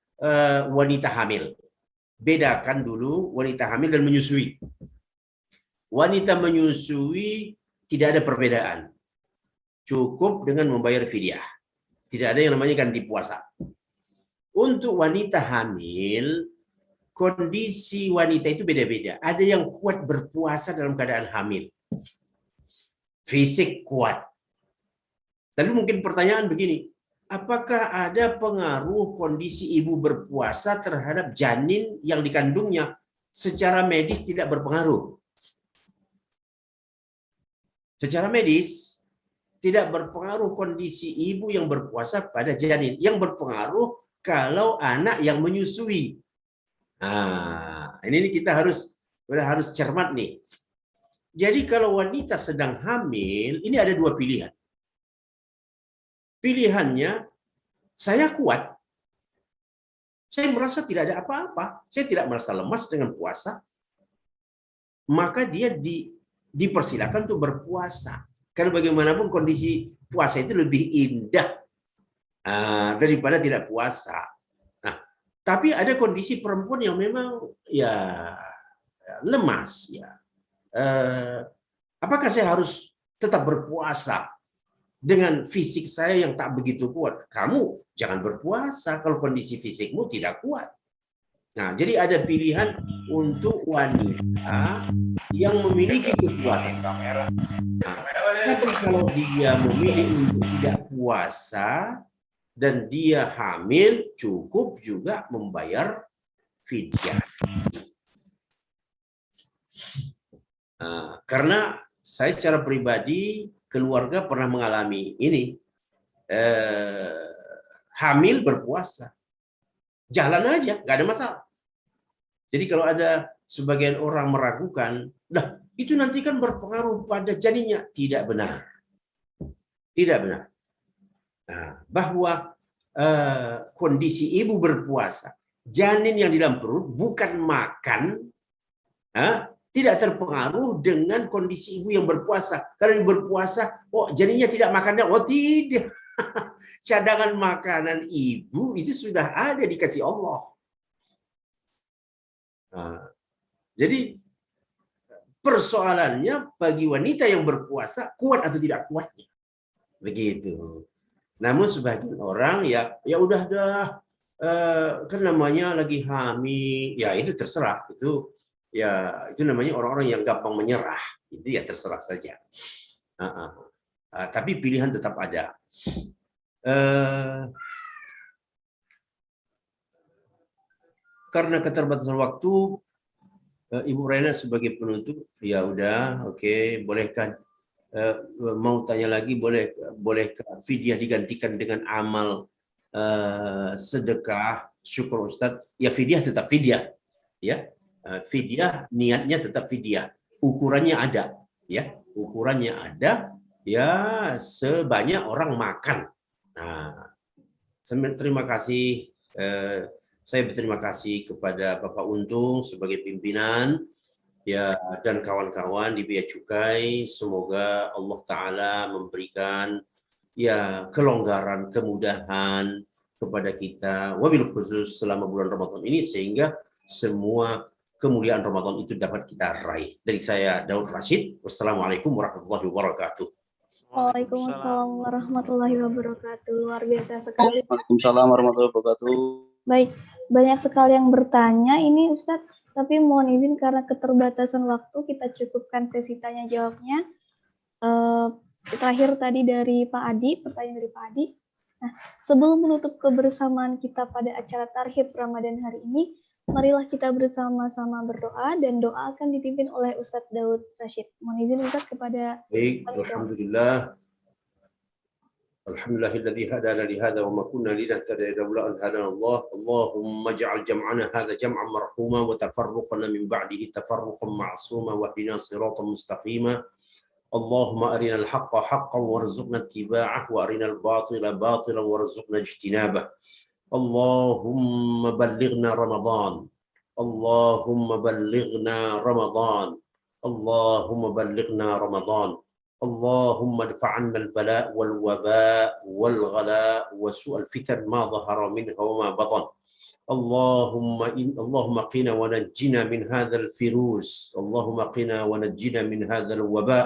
wanita hamil, bedakan dulu wanita hamil dan menyusui. Wanita menyusui tidak ada perbedaan, cukup dengan membayar fidyah. Tidak ada yang namanya ganti puasa. Untuk wanita hamil, kondisi wanita itu beda-beda. Ada yang kuat berpuasa dalam keadaan hamil. Fisik kuat. Tapi mungkin pertanyaan begini, apakah ada pengaruh kondisi ibu berpuasa terhadap janin yang dikandungnya? Secara medis tidak berpengaruh. Secara medis tidak berpengaruh kondisi ibu yang berpuasa pada janin. Yang berpengaruh kalau anak yang menyusui. Nah, ini kita harus cermat nih. Jadi kalau wanita sedang hamil, ini ada 2 pilihan. Pilihannya, saya kuat. Saya merasa tidak ada apa-apa. Saya tidak merasa lemas dengan puasa. Maka dia dipersilakan untuk berpuasa. Karena bagaimanapun kondisi puasa itu lebih indah daripada tidak puasa. Nah, tapi ada kondisi perempuan yang memang ya lemas ya. Apakah saya harus tetap berpuasa dengan fisik saya yang tak begitu kuat? Kamu jangan berpuasa kalau kondisi fisikmu tidak kuat. Nah, jadi ada pilihan untuk wanita yang memiliki kekuatan. Nah, tapi kalau dia memilih untuk tidak puasa dan dia hamil, cukup juga membayar fidyah. Karena saya secara pribadi, keluarga pernah mengalami ini, hamil berpuasa. jalan aja, nggak ada masalah. Jadi kalau ada sebagian orang meragukan, nah itu nanti kan berpengaruh pada janinnya. Tidak benar. Tidak benar. Nah, bahwa kondisi ibu berpuasa, janin yang di dalam perut bukan makan, tidak terpengaruh dengan kondisi ibu yang berpuasa. Kalau ibu berpuasa, oh janinnya tidak makannya, oh tidak. Cadangan makanan ibu itu sudah ada dikasih Allah. Nah, jadi persoalannya bagi wanita yang berpuasa kuat atau tidak kuatnya, begitu. Namun sebagian orang ya udah kan namanya lagi hamil, ya itu terserah, itu namanya orang-orang yang gampang menyerah, itu ya terserah saja. Tapi pilihan tetap ada. Karena keterbatasan waktu, Ibu Raina sebagai penutup, ya udah, oke, bolehkah mau tanya lagi, bolehkah fidyah digantikan dengan amal sedekah? Syukur Ustadz, ya fidyah tetap fidyah, ya fidyah niatnya tetap fidyah, ukurannya ada, ya ukurannya ada, ya sebanyak orang makan. Nah, terima kasih. Saya berterima kasih kepada Bapak Untung sebagai pimpinan, ya, dan kawan-kawan di Bea Cukai. Semoga Allah Ta'ala memberikan ya kelonggaran, kemudahan kepada kita, wabil khusus selama bulan Ramadan ini, sehingga semua kemuliaan Ramadan itu dapat kita raih. Dari saya, Daud Rashid. Wassalamualaikum warahmatullahi wabarakatuh. Waalaikumsalam warahmatullahi wabarakatuh. Luar biasa sekali. Waalaikumsalam warahmatullahi wabarakatuh. Baik, banyak sekali yang bertanya ini Ustadz, tapi mohon izin karena keterbatasan waktu kita cukupkan sesi tanya jawabnya. Terakhir tadi dari Pak Adi, pertanyaan dari Pak Adi. Nah, sebelum menutup kebersamaan kita pada acara Tarhib Ramadan hari ini, marilah kita bersama-sama berdoa, dan doa akan dipimpin oleh Ustadz Daud Rashid. Mohon izin Ustadz kepada Baik, alhamdulillah. Alhamdulillahilladzi hadana li hadza wa ma kunna linahtadiya laula an hadana Allah. Allahumma ij'al jam'ana hadza jam'an marhuma wa tafarruqana min ba'dihi tafarruqan ma'suma wa hdina siratan mustaqima. Allahumma arina al-haqqa haqqan warzuqna ittiba'ah wa arina al-batila batilan warzuqna ijtinabah. Allahumma ballighna Ramadan. Allahumma ballighna Ramadan. Allahumma ballighna Ramadan. اللهم ادفع عنا البلاء والوباء والغلاء وسوء الفتن ما ظهر منها وما بطن. اللهم قنا ونجنا من هذا الفيروس. اللهم قنا ونجنا من هذا الوباء.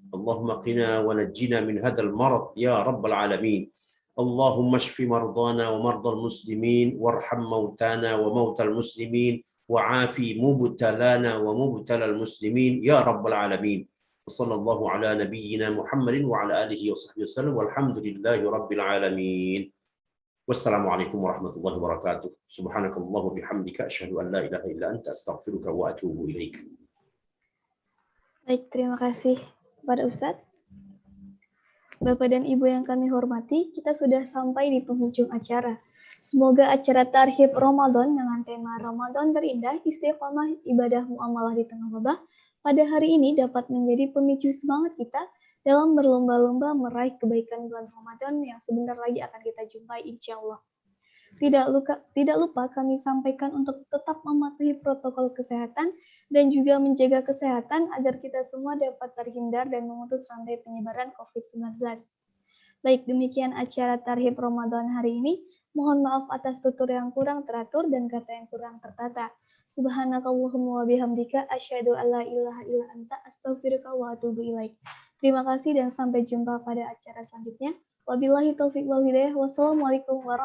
اللهم قنا ونجنا من هذا المرض يا رب العالمين. اللهم اشف مرضانا ومرضى المسلمين وارحم موتانا وموتى المسلمين وعافي مبتلانا ومبتلى المسلمين يا رب العالمين. وصلى الله على نبينا محمد وعلى آله وصحبه وسلم والحمد لله رب العالمين. والسلام عليكم ورحمة الله وبركاته. سبحانك اللهم وبحمدك أشهد أن لا إله إلا أنت أستغفرك وأتوب إليك. Baik, terima kasih kepada Ustadz. Bapak dan Ibu yang kami hormati, kita sudah sampai di penghujung acara. Semoga acara Tarhib Ramadan dengan tema Ramadan terindah, istiqomah ibadah muamalah di tengah wabah pada hari ini dapat menjadi pemicu semangat kita dalam berlomba-lomba meraih kebaikan bulan Ramadan yang sebentar lagi akan kita jumpai insya Allah. Tidak lupa kami sampaikan untuk tetap mematuhi protokol kesehatan dan juga menjaga kesehatan agar kita semua dapat terhindar dan memutus rantai penyebaran COVID-19. Baik, demikian acara Tarhib Ramadan hari ini. Mohon maaf atas tutur yang kurang teratur dan kata yang kurang tertata. Subhanakallahumma wa bihamdika asyhadu an la ilaha illa anta astaghfiruka wa atubu ilaik. Terima kasih dan sampai jumpa pada acara selanjutnya. Wabillahi taufiq wal hidayah. Wassalamualaikum warahmatullahi wabarakatuh.